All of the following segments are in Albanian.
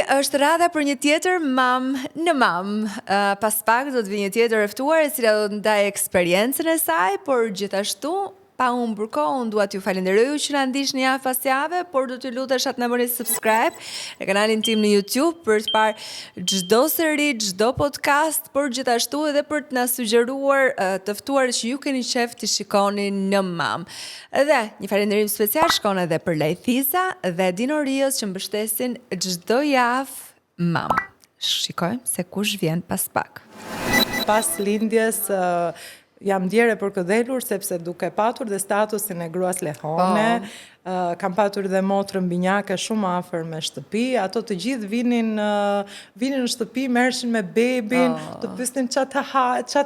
është radha për një tjetër mam në mam. Pas pak do të vi një tjetër e ftuar e cila do të ndajë eksperiencën e saj, por gjithashtu pa humbur kohë, unë dua t'ju falenderoj që na ndiqni javë pas jave, por do t'ju lutesha të na bëni subscribe në kanalin tim në YouTube për të parë çdo seri, çdo podcast, por gjithashtu edhe për të na sugjeruar të ftuar që ju keni qef të shikoni në mam. Edhe një falënderim special shkon edhe për Lejthiza dhe Dinorios që mbështesin çdo javë mam. Shikojmë se kush vjen pas pak. Pas lindjes jam ndjere për këdhelur sepse duke patur dhe statusin e gruas lehone, kam patur dhe motrën binjake shumë afër me shtëpi, ato të gjithë vinin në shtëpi, merrshin me bebin, të pyesnin ç'a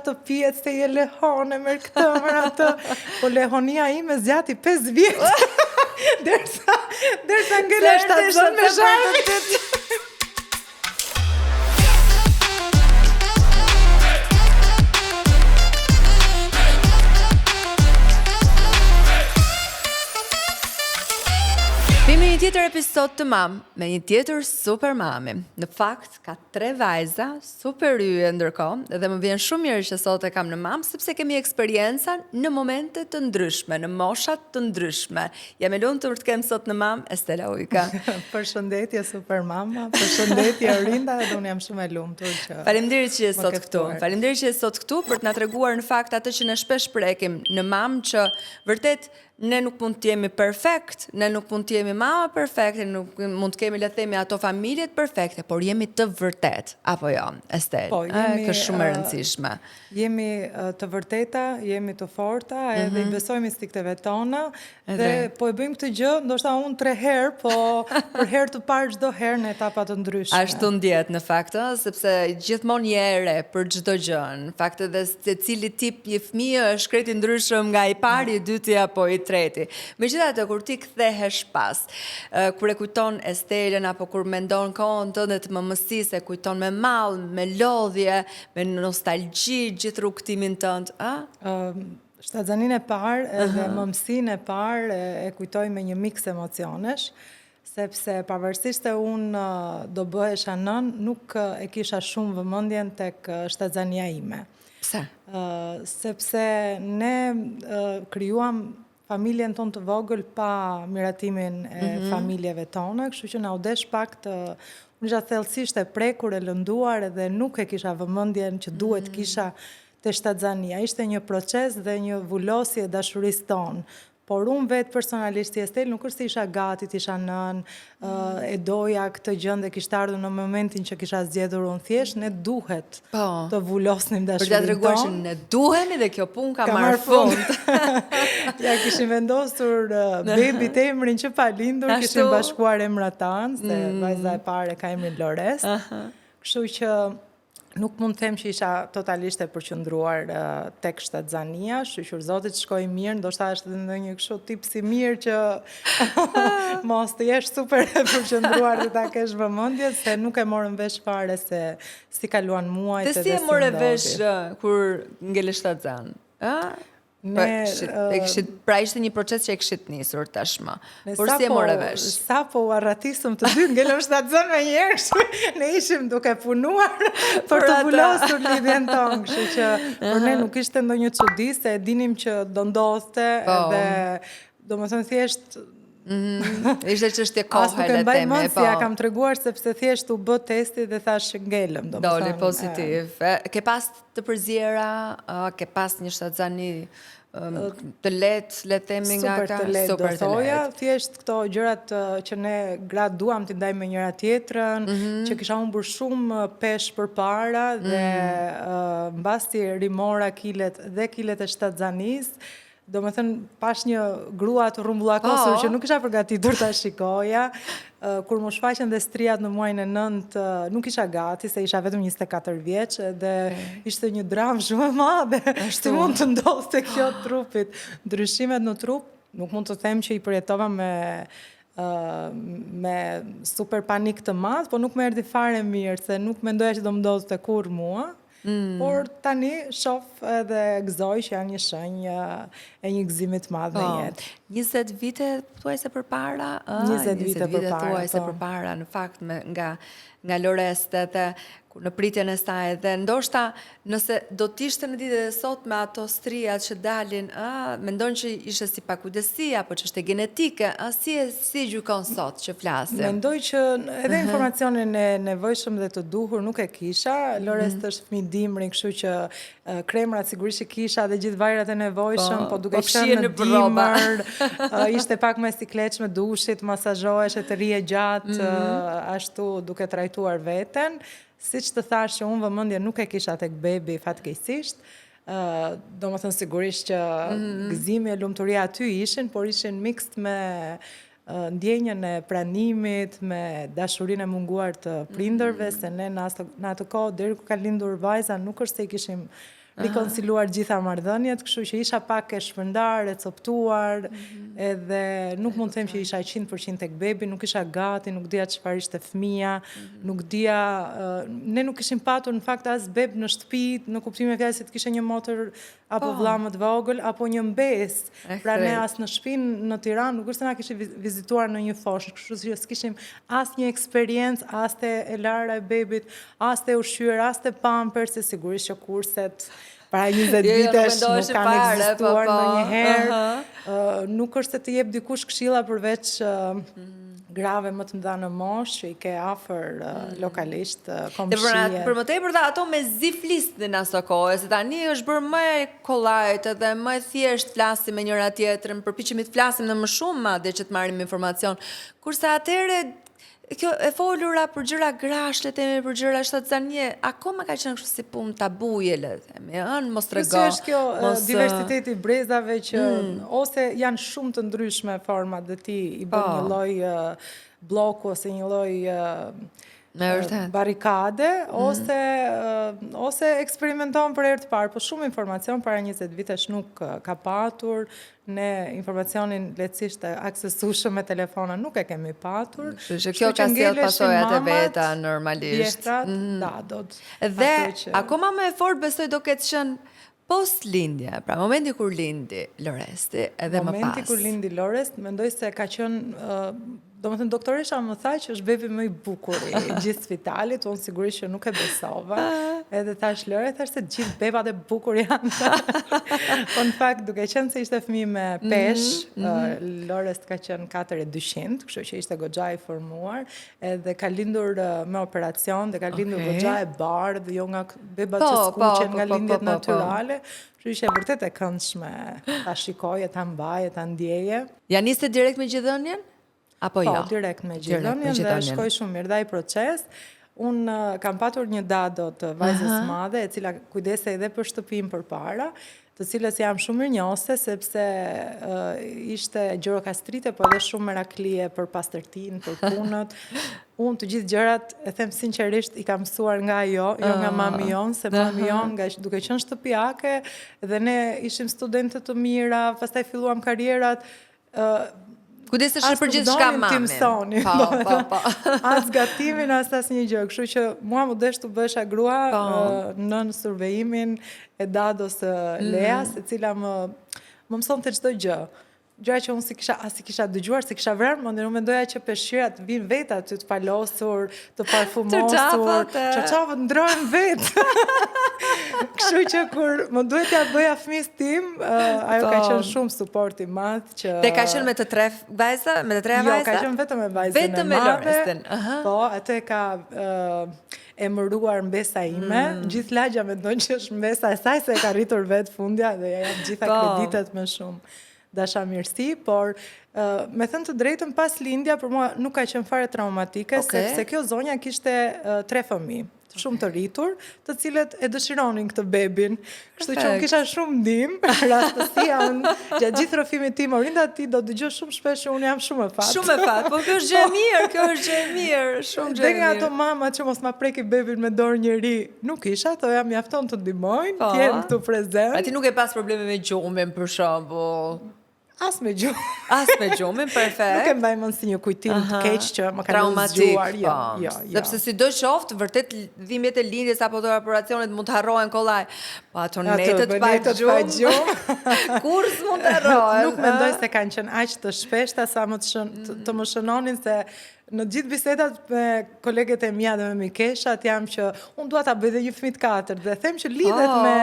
të pihet se je lehone, merr këtë, merr atë. Po lehonia ime zgjati 5 vjet. derisa ngela shtazon me zharë. Një tjetër episod të mam, me një tjetër super mami. Në fakt, ka 3 vajza, super yje ndërkohë, dhe më vjen shumë mirë që sot e kam në mam, sepse kemi eksperienca në momente të ndryshme, në moshat të ndryshme. Jam e lumtur të kem sot në mam Estela Ujka. Përshëndetje super mama, përshëndetje Orinda, dhe unë jam shumë e lumtur që Faleminderit që je sot këtu. Faleminderit që je sot këtu për të na treguar në fakt atë që ne shpesh prekim në mam, që vërtet ne nuk mund të jemi perfekt, ne nuk mund të jemi mama perfekte, nuk mund të kemi le të themi ato familjet perfekte, por jemi të vërtet, apo jo, Estel? Po, jemi është shumë e rëndësishme. Jemi të vërteta, jemi të forta, edhe i besojmë instinkteve tona, dhe po e bëjmë këtë gjë, ndoshta unë 3 herë, po për herë të parë çdo herë në etapa të ndryshme. Ashtu ndjet në fakt, sepse gjithmonë je e re për çdo gjë. Në fakt edhe secili tip një fëmijë është krejt i ndryshëm nga i pari, i dyti apo i treti. Megjithatë, kur ti kthehesh pas, kur e kujton Estelën apo kur mendon kohën tënde të mëmësisë, e kujton me mall, me lodhje, me nostalgji gjithë rrugtimin tënd, Shtatzanin e parë edhe mëmësinë e parë e kujtoj me një miks emocionesh, sepse pavarësisht se unë do bëhesha nën, nuk e kisha shumë vëmendjen tek shtatzania ime. Pse? Sepse ne krijuam familjen tonë të vogël pa miratimin e familjeve tona, kështu që na u desh pak të unë isha thellësisht e prekur, e lënduar edhe nuk e kisha vëmendjen që duhet kisha te shtatzania. Ishte një proces dhe një vulosje e dashurisë tonë. Por unë vetë personalisht si Estel nuk është se isha gati, isha nën, e doja këtë gjën dhe kishte ardhur në momentin që kisha zgjedhur unë, thjesht ne duhet të vulosnim dashurinë tonë. Për t'ia treguar që ne duhemi dhe kjo punë ka marrë fund. Ja kishim vendosur bebit emrin që pa lindur, kishim bashkuar emrat tanë, se vajza e parë ka emrin Lores. Kështu që nuk mund të them që isha totalisht e përqendruar tek shtatzania, shqyr Zotit shkoi mirë, ndoshta është edhe ndonjë kështu tip si mirë që mos të jesh super e përqendruar dhe ta kesh vëmendje, se nuk e morën vesh fare se si kaluan muajt edhe si e morë vesh kur ngele shtatzan? Pra ishte një proces që e kishit nisur tashmë. Por si e morë vesh? Sa po u arratisëm të dy, ngelëm shtatzan me njerë, ne ishim duke punuar për të vulosur lidhjen tonë, kështu që për ne nuk ishte ndonjë çudi, se e dinim që do ndodhte, edhe domethënë thjesht ishte çështje kohe le të themi, po. Ja kam treguar sepse thjesht u bë testi dhe thash ngelëm, domethënë. Doli pozitiv. Ke pas të përzjera, ke pas një shtatzani të lehtë, le të themi nga ka super të thoja, thjesht këto gjërat që ne gratë duam t'i ndajmë me njëra tjetrën, që kisha humbur shumë pesh përpara dhe mbasi rimora kilet e shtatzanisë. Do me thënë, pash një grua të rumbullakosur që nuk isha përgatitur ta shikoja, kur më shfaqen dhe strijat në muajin e 9, nuk isha gati, se isha vetëm 24 vjeç, dhe ishte një dramë shumë e madhe, si mund të ndodhte kjo trupit. Ndryshimet në trup, nuk mund të them që i përjetova me super panik të madh, po nuk më erdhi fare mirë, se nuk mendoja që do më ndodhte kur mua. por tani shoh edhe gëzoj që janë një shenjë e një gëzimi të madh në jetë. 20 vite thuajse përpara? 20 vite përpara. Thuajse përpara, në fakt nga Loreste dhe në pritjen e saj dhe ndoshta nëse do t'ishte në ditët e sot me ato strijat që dalin, mendon që ishte si pakujdesi apo që është genetike, si gjykon sot që flasim? Mendoj që edhe informacionin e nevojshëm dhe të duhur nuk e kisha. Lorest është fëmijë dimri, kështu që kremrat sigurisht që kisha dhe gjithë vajrat e nevojshëm, po duke qenë në dimër, ishte pak më sikletshme dushit, masazhohesh e të rije gjatë, ashtu duke trajtuar veten. Siç të thash që unë vëmendje nuk e kisha tek bebi fatkeqësisht. Do më thënë sigurisht që gëzimi e lumturia aty ishin, por ishin mixed me ndjenjën e pranimit, me dashurinë e munguar të prindërve, se ne në atë kohë deri ku ka lindur vajza nuk është se i kishim rikonciluar gjitha marrëdhëniet, kështu që isha pak e shpërndar, e coptuar, edhe nuk mund të them që isha 100% tek bebi, nuk isha gati, nuk dija çfarë ishte fëmia, nuk dija, ne nuk kishim patur në fakt as beb në shtëpi, në kuptimin e fjalës se të kishte një motër apo vëlla më të vogël, apo një mbes. Pra ne as në shtëpinë në Tiranë nuk është se na kishim vizituar në një fosh, kështu që s'kishim as një eksperiencë, as te e lara e bebit, as te ushqyer, as te pampers, se sigurisht që kurset para 20 vitesh nuk kanë ekzistuar ndonjëherë. Nuk është se të jep dikush këshilla përveç grave më të mëdha në moshë që i ke afër lokalisht komshije. Për më tepër ato me zi flisnin aso kohë, se tani është bërë më kollajt edhe më thjesht flasim me njëra tjetrën, përpiqemi të flasim në më shumë madje që të marrim informacion. Kurse atëherë kjo e folura për gjëra grashle, temi për gjëra shtatzanie, akoma ka qenë kështu si punë tabuje, le të themi, mos trego. Është kjo diversiteti i brezave që ose janë shumë të ndryshme format dhe ti i bën një lloj bloku ose një lloj barikade, ose eksperimenton për herë të parë, po shumë informacion para 20 vitesh nuk ka patur, ne informacionin lehtësisht aksesueshëm me telefona nuk e kemi patur. Kështu që kjo ka sjell pasojat e veta normalisht. Dadot. Dhe akoma më e fortë besoj do ketë qenë post lindje, pra momenti kur lindi Loresti edhe më pas. Momenti kur lindi Lorest, mendoj se ka qenë domethënë doktoresha më tha që është bebi më i bukur i gjithë spitalit, unë sigurisht që nuk e besova. Edhe thash Lore, thash se gjithë bebat e bukur janë. Po në fakt duke qenë se ishte fëmijë me peshë, Lorest ka qenë 4.200, kështu që ishte goxha i formuar, edhe ka lindur me operacion, dhe ka lindur goxha e bardhë, jo nga bebat që skuqen nga lindjet natyrale. Kështu ishte vërtet e këndshme ta shikoje, ta mbaje, ta ndjeje. Ja niste direkt me gjithënien? Apo jo? Po, direkt me gjithënien dhe shkoj shumë mirë, dhe ai proces. Unë kam patur një dado të vajzës madhe, e cila kujdese edhe për shtëpinë përpara, të cilës jam shumë mirënjohëse sepse ishte gjirokastrite, po edhe shumë meraklie për pastërtinë, për punët. Unë të gjithë gjërat, e them sinqerisht, i kam mësuar nga jo nga mami jonë, se mami jonë duke qenë shtëpiake, dhe ne ishim studente të mira, pastaj filluam karrierat, kujdesesh për gjithë shka mamin. Po. As gatimin, as asnjë gjë. Kështu që mua më desh të bësha grua nën survejimin e dados Leas, e cila më mësonte çdo gjë. Gjëra që unë si kisha dëgjuar, si kisha vrarë, më unë mendoja që peshqirat vinë vetë aty të palosur, të parfumosur, çorçafët ndrohen vetë. Kështu që kur më duhet t'ja bëja fëmijës tim, ajo ka qenë shumë suport i madh që Dhe ka qenë me të tre vajza, me të treja vajza? Jo, ka qenë vetëm me vajzën e madhe. Vetëm me Lorestin. Po, atë ka emëruar mbesa ime. Gjithë lagja mendon që është mbesa e saj se e ka rritur vetë fundja dhe ja jap gjitha kreditet me shumë dashamirësi, por me thënë të drejtën pas lindja për mua nuk ka qenë fare traumatike, sepse kjo zonja kishte 3 fëmijë, shumë të rritur, të cilët e dëshironin këtë bebin. Kështu që unë kisha shumë ndihmë, rastësia gjatë gjithë rrëfimit tim orinda ti do dëgjoj shumë shpesh që unë jam shumë e fat. Shumë e fat, po kjo është gjë e mirë, shumë gjë e mirë. Dhe nga ato mama që mos ma preki bebin me dorë njëri, nuk isha, ato jam mjafton të ndihmojnë, të jenë këtu prezent. A ti nuk e pas probleme me gjumin për shembull? As me gjumë. As me gjumin, perfekt. Nuk e mbaj mend si një kujtim të keq që më ka traumatik, zgjuar. Jo. Sepse si do qoftë, vërtet dhimbjet e lindjes apo të operacionit mund të harrohen kollaj. Po ato netet pa gjumë. Kur s'mund të harrohen. Nuk mendoj se kanë qenë aq të shpeshta sa më të më shënonin se në gjithë bisedat me kolegët e mia dhe me Mikeshat jam që unë dua ta bëj dhe një fëmijë të katërt dhe them që lidhet me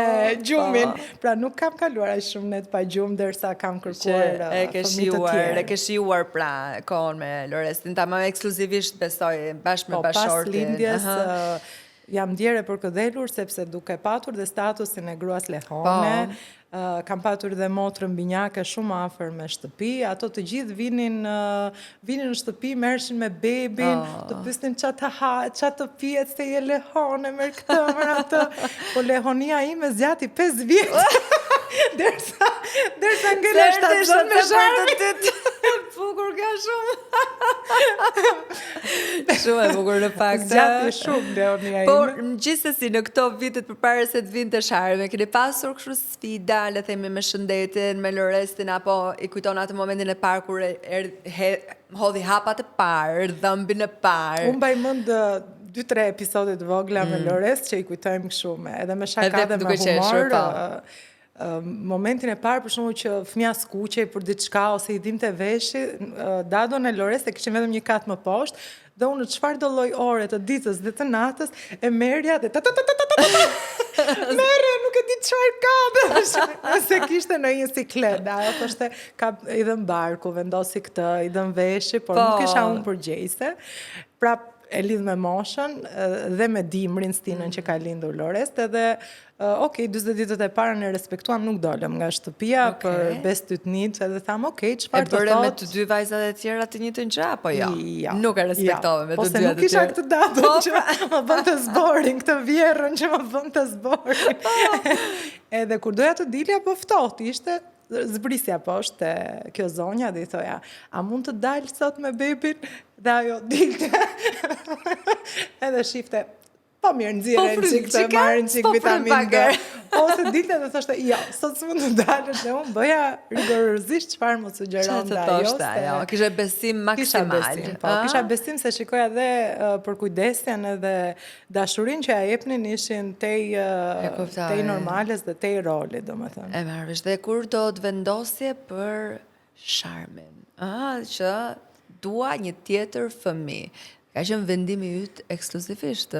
gjumin, pra nuk kam kaluar aq shumë net pa gjumë derisa kam kërkuar fëmijë të tjerë. E ke shijuar pra kohën me Lorestin, tamam ekskluzivisht besoj bashkë me bashortin. Pas lindjes jam ndjere për këdhelur sepse duke patur dhe statusin e gruas lehone, kam patur dhe motrën binjake shumë afër me shtëpi, ato të gjithë vinin në shtëpi, merreshin me bebin, të pyesnin ç'a të pihet se je lehone, merr këtë, merr atë. Po lehonia ime zgjati 5 vjet. Derisa ngela shtatzon me zharmin. Bukur ka shumë. Shumë e bukur në fakt. Zgjati shumë lehonia ime. Por gjithsesi në këto vitet përpara se të vinte Sharmi, keni pasur kështu sfida, le themi me shëndetin, me Lorestin, apo i kujton atë momentin e parë kur hodhi hapat e parë, dhëmbin e parë. Unë mbaj mend 2-3 episode të vogla me Lorest që i kujtojmë kështu edhe me shaka dhe me humor. Momentin e parë për shembull që fëmia skuqej për diçka ose i dhimte veshi, dadon e Lorest e kishin vetëm një kat më poshtë, dhe unë në çfarë do lloj ore të ditës dhe të natës e merrja dhe merre, nuk e di çfarë ka. Nëse kishte në një siklet, ajo thoshte ka i dhën barku, vendosi këtë, i dhën veshi, por nuk isha unë përgjegjëse. Pra e lidh me moshën dhe me dimrin stinën që ka lindur Lorest, edhe 40 ditët e para ne respektuam, nuk dolëm nga shtëpia për bestytnit, edhe tham, çfarë të thot? E bëre me të dy vajzat e tjera të njëjtën gjë apo jo? Nuk e respektove me të dy atë tjera. Po se nuk kisha këtë datën që më bën të zborin, këtë vjerën që më bën të zborin. Edhe kur doja të dilja, po ftohtë ishte, zbrisja poshtë kjo zonja dhe i thoja, a mund të dalë sot me bebin? Dhe ajo dilte. Edhe shifte, po mirë nxirren çik të marrin çik vitaminë D. Ose dilte dhe thoshte, jo, sot s'mund të dalësh, dhe unë bëja rigorozisht çfarë më sugjeron ajo. Kishe besim maksimal. Kisha besim se shikoja dhe për kujdesjen edhe dashurinë që ja jepnin ishin tej normales dhe tej rolit, domethënë. E marrësh, dhe kur do të vendosje për Sharmin, që dua një tjetër fëmijë. Ka qenë vendimi yt ekskluzivisht,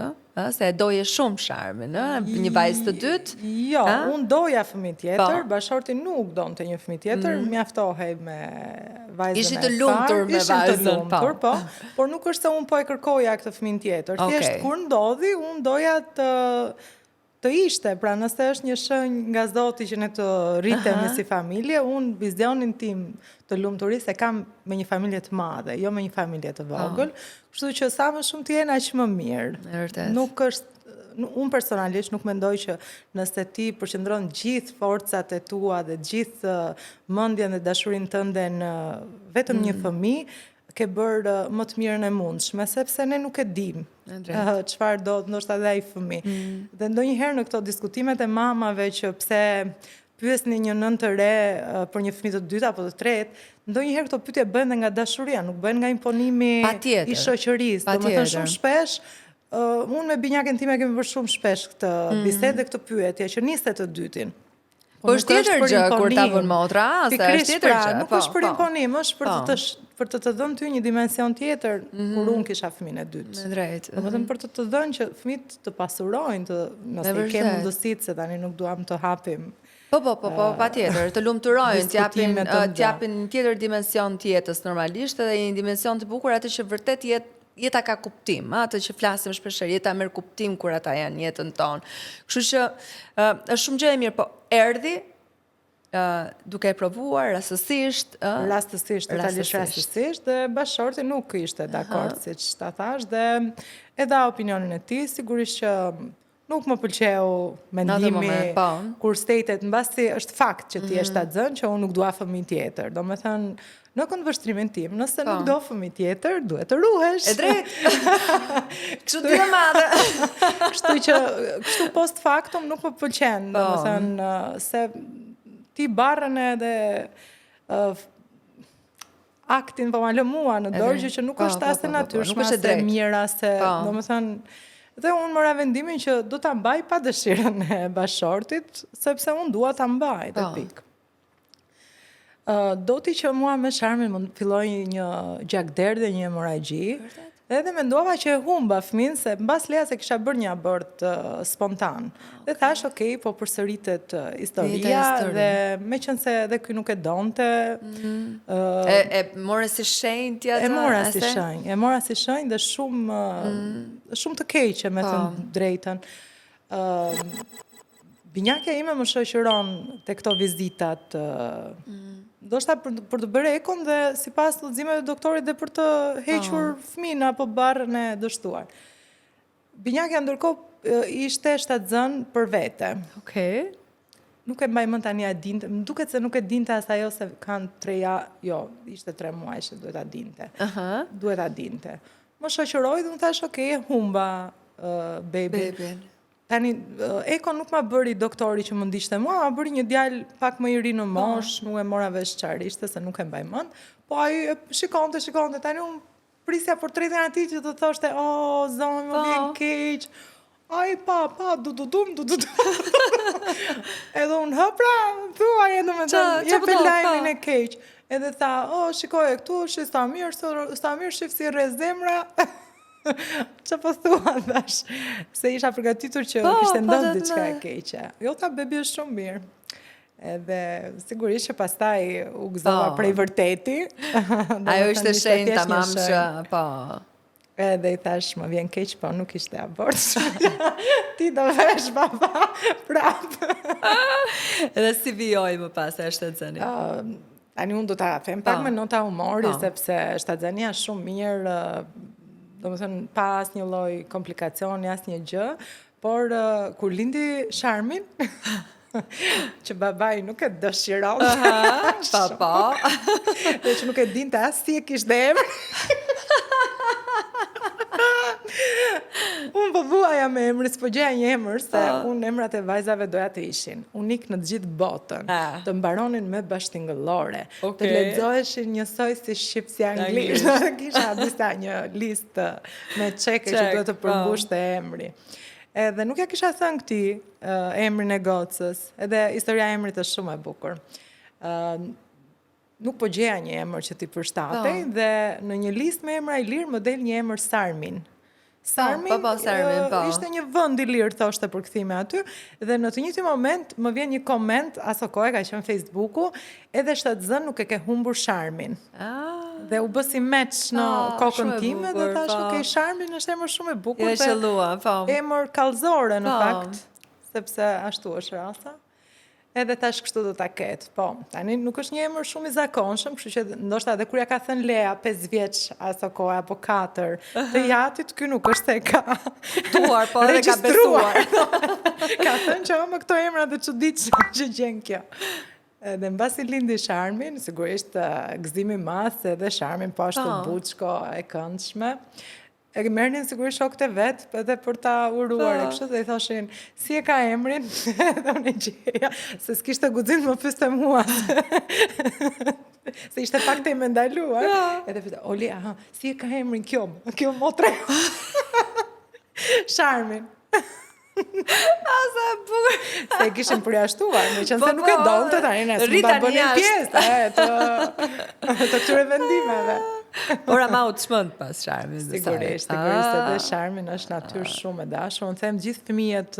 se e doje shumë Sharmin, një vajzë të dytë? Jo, unë doja fëmijë tjetër, bashorti nuk donte një fëmijë tjetër, mjaftohej me vajzën e Ishte të lumtur me vajzën, po. Por nuk është se unë po e kërkoja këtë fëmijë tjetër. Thjesht kur ndodhi, unë doja të ishte, pra nëse është një shenjë nga Zoti që ne të rritemi si familje, unë vizionin tim të lumturisë e kam me një familje të madhe, jo me një familje të vogël, kështu që sa më shumë të jenë aq më mirë. Nuk është, unë personalisht nuk mendoj që nëse ti përqendron gjithë forcat e tua dhe gjithë mendjen dhe dashurinë tënde në vetëm një fëmijë, ke bërë më të mirën e mundshme, sepse ne nuk e dim çfarë do ndoshta dhe ai fëmijë. Dhe ndonjëherë në këto diskutimet e mamave që pse pyesni një nënë të re për një fëmijë të dytë apo të tretë, ndonjëherë këto pyetje bëhen nga dashuria, nuk bëhen nga imponimi i shoqërisë. Domethënë shumë shpesh unë me binjakën time kemi bërë shumë shpesh këtë bisedë dhe këtë pyetje që niste të dytin. Po është tjetër gjë kur ta vën motra, se është tjetër gjë. Nuk është për imponim, është për të dhënë ty një dimension tjetër kur unë kisha fëmijën e dytë. Me drejtë. Domethënë për të dhënë që fëmijët të pasurojnë, nëse kemi mundësitë, se tani nuk duam të hapim. Po, patjetër, të lumturojnë, t'japin një tjetër dimension të jetës normalisht, edhe një dimension të bukur atë që vërtet jeta ka kuptim, atë që flasim shpeshherë, jeta merr kuptim kur ata janë jetën tonë. Kështu që është shumë gjë e mirë, po erdhi duke e provuar rastësisht, totalisht rastësisht, dhe bashorti nuk ishte dakord siç ta thash, dhe e dha opinionin e tij, sigurisht që nuk më pëlqeu mendimi kur stetet, mbasi është fakt që ti je shtatzën që unë nuk dua fëmijë tjetër. Domethënë, në këndvështrimin tim, nëse nuk do fëmijë tjetër, duhet të ruhesh. E drejtë. Kështu dy e madhe. Kështu post factum nuk më pëlqen, domethënë se ti barrën edhe aktin po ma lë mua në dorë, gjë që nuk është as e natyrshme, as e mirë, as e, domethënë, dhe unë mora vendimin që do ta mbaj pa dëshirën e bashortit, sepse unë dua ta mbaj, dhe pikë. Doti që mua me Sharmin më filloi një gjakder dhe një hemoragji. Edhe mendova që e humba fëmin, se mbas leja se kisha bërë një abort spontan. Dhe thash, okej, po përsëritet historia, dhe me qënë se edhe ky nuk e donte. E more si shenjë tjetër? E mora si shenjë dhe shumë të keqe, me të drejtën. Binjakja ime më shoqëron te këto vizitat, ndoshta për të bërë ekon dhe sipas udhëzimeve të doktorit dhe për të hequr fëmin apo barrën e dështuar. Binjakja ndërkohë ishte shtatzën për vete. Okej. Nuk e mbaj mend tani a dinte, më duket se nuk e dinte as ajo se kanë 3 jo, ishte 3 muaj që duhet ta dinte. Duhet ta dinte. Më shoqëroi dhe më thash, okej, humba babyn. Tani, Eko nuk ma bëri doktori që më ndiqte mua, ma bëri një djalë pak më i ri në mosh, nuk e mora vesh çfarë ishte, se nuk e mbaj mend. Po ai shikonte, tani unë prisja për tretën ati që të thoshte, zonë, më vjen keq. Ai pa, du-du-dum. Edhe unë hëpra, thua, je për lajmin e keq. Edhe tha, shikoj e këtu, sta mirë, shif si rezemra. Që po thua, thash, se isha përgatitur që kishte ndodhur diçka e keqe. Jo, ta bebi është shumë mirë. Edhe sigurisht që pastaj u gëzova prej vërteti. Ajo ishte shenjë tamam që, po. Edhe i thash, më vjen keq, po nuk ishte abort. Ti do vesh baba prapë. Edhe si vijoj më pas e shtatzëni? Tani unë do ta them pak me nota humori, sepse shtatzënia është shumë mirë, do më thënë, pa asnjë lloj komplikacioni, asnjë gjë, por kur lindi Sharmin, që babai nuk e dëshiron, dhe që nuk e dinte as si e kishte emrin. Unë po vuaja me emrin, s'po gjeja një emër, se unë emrat e vajzave doja të ishin unik në të gjithë botën, të mbaronin me bashkëtingëllore, të lexoheshin njësoj si shqip si anglisht, kisha disa një listë me çeke që duhet të përmbushte emri. Edhe nuk ja kisha thënë këtij emrin e gocës, edhe historia e emrit është shumë e bukur. Nuk po gjeja një emër që t'i përshtatej, dhe në një listë me emra i lirë më del një emër Sarmin. Sarmin ishte një vend i lirë, thoshte për kthime aty, dhe në të njëjtin moment më vjen një koment, aso kohë ka qenë Facebooku, edhe shtatzën nuk e ke humbur Sharmin. Dhe u bë si match në kokën time dhe thash, okej, Sharmin është emër shumë i bukur, emër kallëzore në fakt, sepse ashtu është rasta. Edhe tash kështu do ta ketë. Po, tani nuk është një emër shumë i zakonshëm, kështu që ndoshta edhe kur ja ka thënë Lea 5 vjeç aso kohë apo 4, të jatit ky nuk është se ka tuar, po edhe ka besuar. Ka thënë që më këto emra të çuditshme që gjen kjo. Dhe mbasi lindi Sharmin, sigurisht gëzimi madh, edhe Sharmin po ashtu buçko e këndshme. E merrnin sigurisht shokët e vet, edhe për ta uruar e kështu, dhe i thoshin, si e ka emrin? Dhe unë gjeja, se s'kishte guxim më pyeste mua. Se ishte pak të me ndaluar. Edhe pyeta, Oli, si e ka emrin kjo motre? Sharmin. Asa bukur. Se e kishin përjashtuar, me qenë se nuk e donte tani ne s'mund ta bënin pjesë të këtyre vendimeve. Ora ma u të shmënd pas Sharmin. Sigurisht, edhe Sharmin është natyrë shumë e dashur. Unë them gjithë fëmijët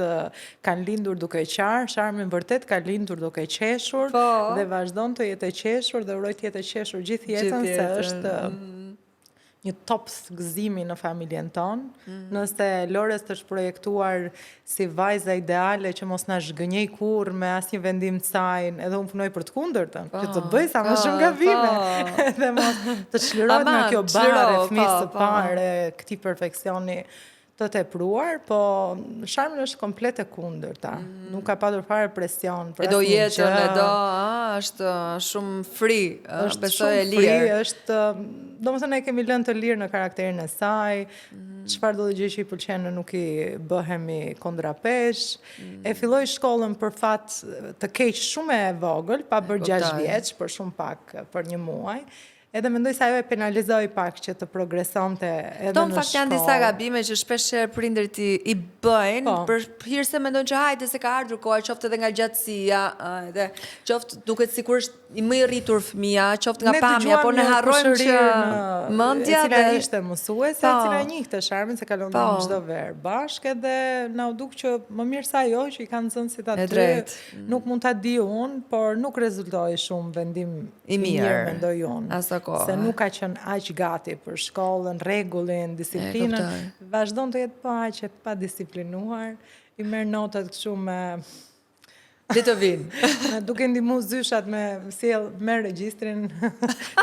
kanë lindur duke qarë, Sharmin vërtet ka lindur duke qeshur, dhe vazhdon të jetë e qeshur, dhe uroj të jetë e qeshur gjithë jetën, se është një top gëzimi në familjen tonë. Nëse Lores të shprojektuar si vajza ideale që mos na zhgënjej kurrë me asnjë vendim të saj, edhe unë punoj për të kundërtën, që të bëj sa më shumë gabime, edhe mos të çlirohet nga kjo barë e fëmisë së parë, këtij perfeksioni të tepruar, po Sharmi është komplet e kundërta. Nuk ka patur fare presion për E do asnjë jetën, gjë. e do, është shumë free, Është besoj e shumë lirë. free, është, domethënë ne kemi lënë të lirë në karakterin e saj. Çfarë do të gjë që i pëlqen nuk i bëhemi kontrapesh. E filloi shkollën për fat të keq shumë e vogël, pa bërë 6 kuptoj. vjeç, për shumë pak për 1 muaj. Edhe mendoj se ajo e penalizoi pak që të progresonte edhe Këto në në fakt janë disa shkollë. gabime që shpesh prindërit i bëjnë, Po. për hir se mendojnë që hajde se ka ardhur koha, qoftë edhe nga gjatësia, edhe qoftë duket sikur është i më i rritur fëmia, qoftë nga Ne pamja, po ne dëgjuam një harrojmë që kushërirë mendja e cila dhe ishte mësuese, Po. e cila njihte Sharmin se kalon Po. në çdo verë bashkë dhe na u duk që më mirë se ajo që i kanë nxënësit aty. drejt. Nuk mund ta di unë, por nuk rezultoi shumë vendim I mirë, mendoj unë. asa kohë. Se nuk ka qenë aq gati për shkollën, rregullin, disiplinën. kuptoj. Vazhdon të jetë aq e pa disiplinuar, i merr notat kështu me Dhe të vinë. Me duke ndihmu zyshat me merr regjistrin,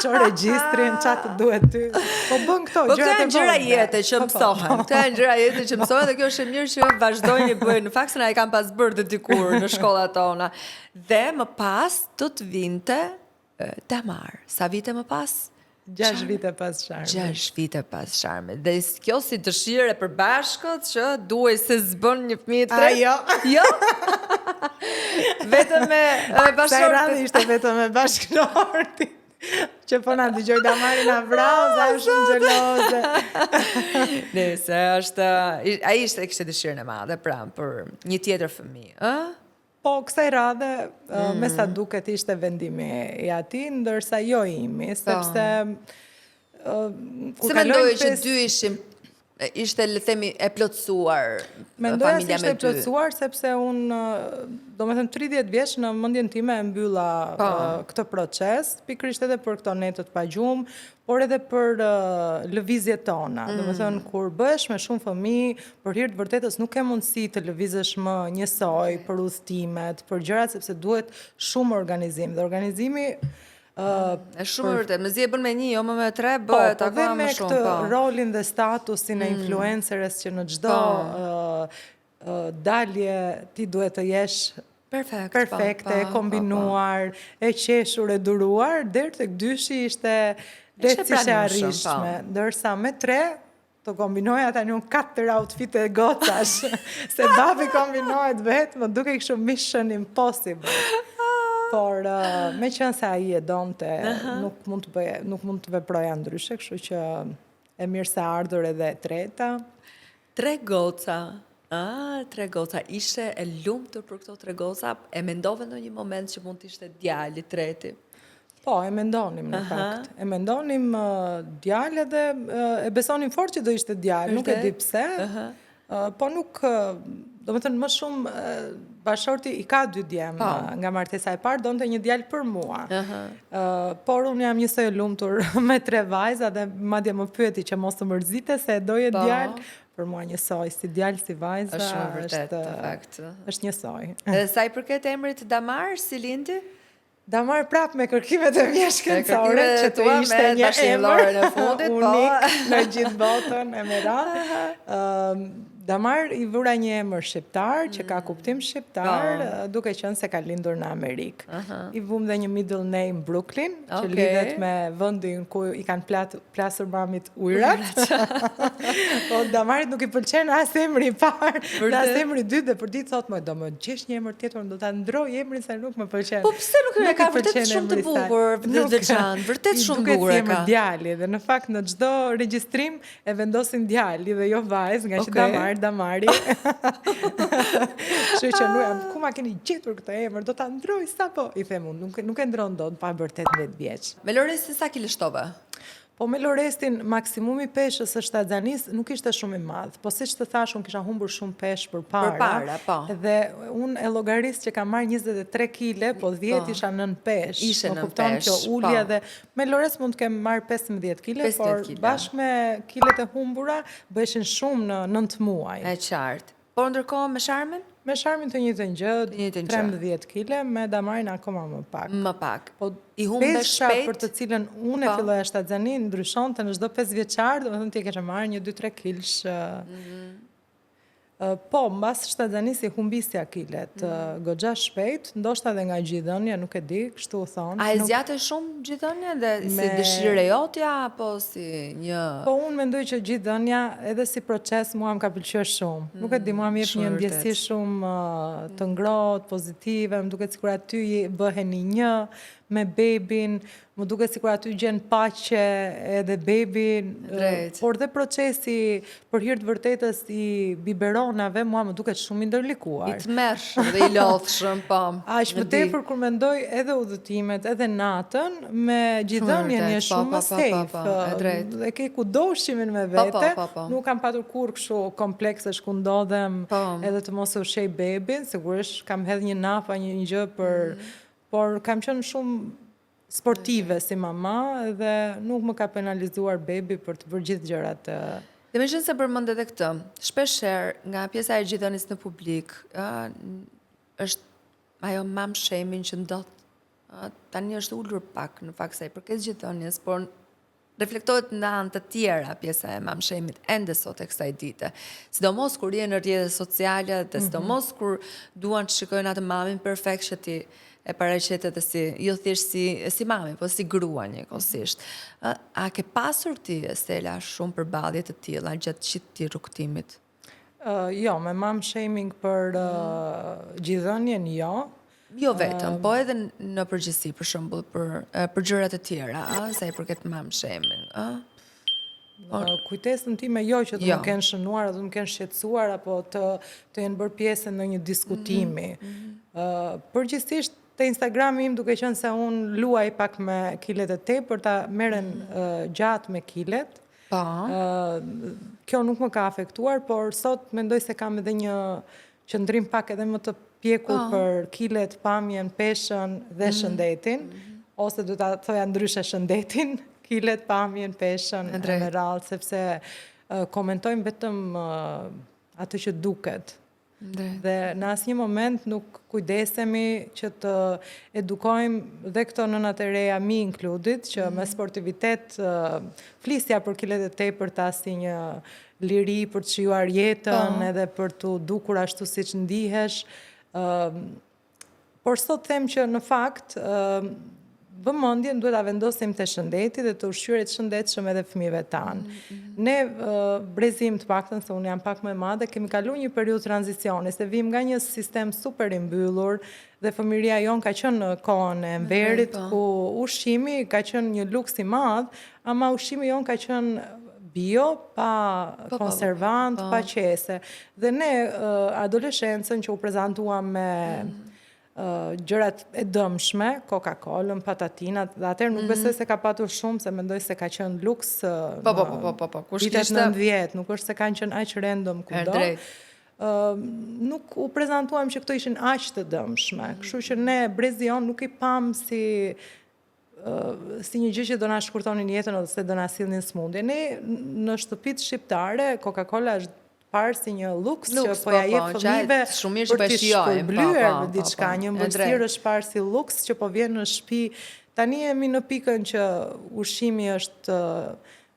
ço regjistrin, çfarë të duhet ty. Po bën këto Po këto gjërat janë gjëra jete që Po, po. mësohen. Këto janë gjëra jete që mësohen dhe kjo është e mirë që vazhdojnë i bëjnë. Në fakt se na e kanë pas bërë të dikur në shkollat tona. Dhe më pas të vinte Damar. Sa vite më pas? 6 vite pas Sharmit. 6 vite pas Sharmit. Dhe kjo si dëshirë e përbashkët që duaj se zbën një fëmijë të tretë. Jo. Jo? Vetëm me Sa i bashkëshortë. radhë ishte vetëm me bashkënorti. Që po na dëgjoj Damarin na vrau, sa është shumë xheloze. Nëse është ai kishte dëshirën e madhe pra për një tjetër fëmijë, ë? Po, kësaj radhe, me sa duket ishte vendimi i atij, ndërsa jo imi, sepse kur Se mendoj kalojnë që dy ishte le të themi e plotësuar Mendoja se familja ishte me e dy. plotësuar sepse unë, domethënë 30 vjeç në mendjen time e mbylla këtë proces, pikërisht edhe për këto netët pa gjumë, por edhe për lëvizjet tona. Domethënë kur bëhesh me shumë fëmijë, për hir të vërtetës nuk ke mundësi të lëvizësh më njësoj për udhëtimet, për gjërat sepse duhet shumë organizim. Dhe organizimi E shumë e vërtet, mezi e bën me një, jo më me tre, Po, bëhet po dhe akoma me më këtë shumë, rolin dhe statusin e influenceres që në çdo dalje ti duhet të jesh perfekte, e kombinuar, e qeshur, e duruar, deri tek dyshi ishte lehtësisht e arritshme, ndërsa me tre të kombinoja tani unë 4 outfite gocash, se babi kombinohet vetë, më duke kështu mission impossible. Por me qenë se ai e donte, nuk mund të veproja ndryshe, kështu që e mirë se ardhur edhe e treta. 3 goca. Tre goca. Ishe e lumtur për këto 3 goca? E mendove në një moment që mund të ishte djali treti? Po, e mendonim në fakt. E mendonim djalë edhe e besonim fort që do ishte djalë, nuk e di pse. Po nuk, do më thënë më shumë, bashorti i ka 2 djemë nga martesa e parë, donte një djalë për mua. Por unë jam njësoj e lumtur me 3 vajza dhe madje më pyeti që mos të mërzite se e doje djalë. Për mua njësoj, si djalë, si vajza, është shumë vërtet, në fakt. është njësoj. Edhe sa i përket emrit Damar, si lindi? Damar prap me kërkimet e mia shkencore që të ishte një emër emër unik në gjithë botën e merat. Damar i vura një emër shqiptar që ka kuptim shqiptar, duke qenë se ka lindur në Amerikë. I vum dhe një middle name Brooklyn, që lidhet me vendin ku i kanë plasur mamit ujrat. Po Damarit nuk i pëlqen as emri i parë, as emri i dytë dhe për ditë thotë do më gjesh një emër tjetër, do ta ndroj emrin se nuk më pëlqen. Po pse nuk e ka vërtet shumë të bukur, veçantë, vërtet shumë bukur e ka. Duket si emër djali dhe në fakt në çdo regjistrim e vendosin djali dhe jo vajzë, nga që Damari. Kështu që ku ma keni gjetur këtë emër, do ta ndroj sapo? I them unë, nuk e ndron dot pa bërë 18 vjeç. Me Lorestin sa kilështove? Po me Lorestin, maksimumi peshës së shtatzanis nuk ishte shumë i madh. Po siç të thash, unë kisha humbur shumë peshë përpara. Po. Dhe unë e llogaris që kam marrë 23 kg, po 10 isha nën peshë. Ishe nën kupton peshë. kjo ulje dhe me Lores mund të kem marrë 15 kg, por bashkë me kilet e humbura bëheshin shumë në 9 muaj. E qartë. Por ndërkohë me Sharmin? Me sharmin të njëjtën gjë, njëjtën gjë. 13 kg, me damarin akoma më pak. Më pak. Po I humbe peshqa shpejt. për të cilën unë e Po. filloja shtatzanin, ndryshonte në çdo 5 vjeçar, domethënë ti e kishe marrë një 2-3 kilsh. Po, mbas shtatzanisë humbisja kilet, goxha shpejt, ndoshta edhe nga gjithënia, nuk e di, kështu u thonë. A e zgjate shumë gjithënia dhe si dëshirë e jotja apo si një Po unë mendoj që gjithënia edhe si proces mua më ka pëlqyer shumë. Nuk e di, mua më jep një ndjesi shumë të ngrohtë, pozitive, më duket sikur aty bëheni një me bebin, më duket sikur aty gjen paqe edhe bebin, por dhe procesi për hir të vërtetës i biberonave mua më duket shumë i ndërlikuar. I tmerrshëm dhe i lodhshëm, po. Aq më tepër kur mendoj edhe udhëtimet, edhe natën, me gjithënien je shumë më safe. E ke kudo ushqimin me vete, nuk kam patur kur kështu komplekse ku ndodhem edhe të mos e ushqej bebin, sigurisht kam hedh një nafa, një gjë por kam qenë shumë sportive si mama dhe nuk më ka penalizuar bebi për të bërë gjithë gjërat. Dhe me qenë se përmendet edhe këtë, shpeshherë nga pjesa e gjithënies në publik, është ajo mom shaming që ndodh tani është ulur pak në fakt sa i përket gjithënies, por reflektohet në anë të tjera pjesa e mom shaming ende sot e kësaj dite. Sidomos kur je në rrjetet sociale, dhe sidomos kur duan të shikojnë atë mamin perfekt që ti e paraqetet si, jo thjesht si mami, po si grua njëkohësisht. A ke pasur ti, Stella, shumë përballje të tilla gjatë gjithë rrugtimit? Jo, me mom shaming për gjithënien, jo. Jo vetëm, po edhe në përgjithësi, për shembull, për gjëra të tjera, sa i përket mom shaming, Kujtesën time jo që të më kenë shënuar, të më kenë shqetësuar, apo të jenë bërë pjesë në një diskutimi. Përgjithsisht, te Instagrami im duke qenë se unë luaj pak me kilet e tepër, ta merren gjatë me kilet. Kjo nuk më ka afektuar, por sot mendoj se kam edhe një qëndrim pak edhe më të pjekur për kilet, pamjen, peshën dhe shëndetin, ose do ta thoja ndryshe shëndetin, kilet, pamjen, peshën, me radhë, sepse komentojmë vetëm atë që duket. Dhe në asnjë moment nuk kujdesemi që të edukojmë dhe këto nënat e reja, mi included, që me sportivitet flisja për kilet e tepërta si një liri për të shijuar jetën edhe për të dukur ashtu siç ndihesh. Por sot them që në fakt vëmendjen duhet ta vendosim te shëndeti dhe të ushqyerit shëndetshëm edhe fëmijëve tanë. Ne brezim të paktën, se unë jam pak më e madhe, kemi kaluar një periudhë tranzicioni, se vim nga një sistem super i mbyllur dhe fëmijëria jon ka qenë në kohën e Enverit, ku ushqimi ka qenë një luks i madh, ama ushqimi jon ka qenë bio, pa konservant, pa qese. Dhe ne adoleshencën që u prezantuam me gjërat e dëmshme, Coca-Colën, patatinat, dhe atëherë nuk besoj se ka patur shumë, se mendoj se ka qenë luks vitet 90, nuk është se kanë qenë aq random kudo. Nuk u prezantuam që këto ishin aq të dëmshme, kështu që ne brezion nuk i pam si një gjë që do na shkurtonin jetën ose do na sillnin smundje. Ne në shtëpitë shqiptare, Coca-Cola është parë si një luks që po ja jep fëmijëve për të shpërblyer diçka, një ëmbëlsirë është parë si luks që po vjen në shtëpi. Tani jemi në pikën që ushqimi është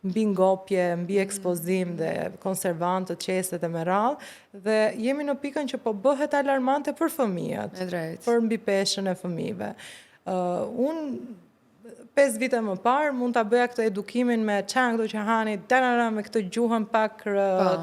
mbi ngopje, mbi ekspozim dhe konservantë, qeset e me radhë, dhe jemi në pikën që po bëhet alarmante për fëmijët, për mbi peshën e fëmijëve. Unë 5 vite më parë mund ta bëja këtë edukimin me çan këto që hani me këtë gjuhën pak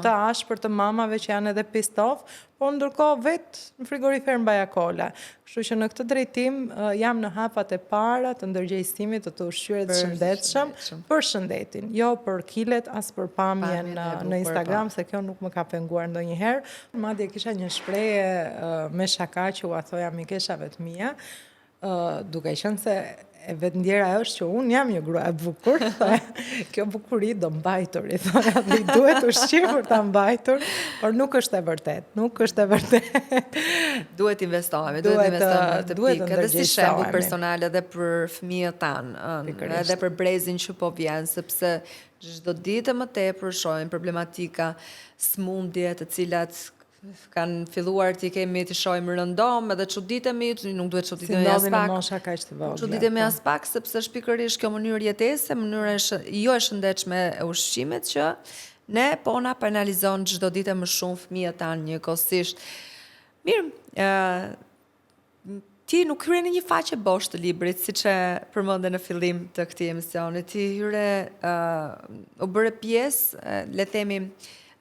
të ashpër të mamave që janë edhe pissed off, por ndërkohë vetë në frigorifer mbaja kola. Kështu që në këtë drejtim jam në hapat e para të ndërgjegjësimit të ushqyerit të shëndetshëm për shëndetin, jo për kilet as për pamjen në Instagram, se kjo nuk më ka penguar ndonjëherë. Madje kisha një shprehje me shaka që u thoja mikeshave të mia, duke qenë se e vetë ndjera është që unë jam një grua e bukur, kjo bukuri do mbajtur, i thoja, dhe i duhet ushqim për ta mbajtur, por nuk është e vërtet, nuk është e vërtet. Duhet investohemi në këtë pikë, edhe si shembull personal edhe për fëmijët tanë, edhe për brezin që po vjen, sepse çdo ditë më tepër shohim problematika smundje të cilat kanë filluar t'i kemi të shohim rëndom, edhe çuditemi, nuk duhet çuditemi as Si ndodhin në pak. mosha kaq të vogla. Çuditemi as pak sepse është pikërisht kjo mënyrë jetese, mënyra jo e shëndetshme e ushqimit që ne po na penalizon çdo ditë më shumë fëmijët tanë njëkohësisht. Mirë, ti nuk hyre në një faqe bosh të librit, siç e përmendë në fillim të këtij emisioni. Ti hyre u bëre pjesë, le themi,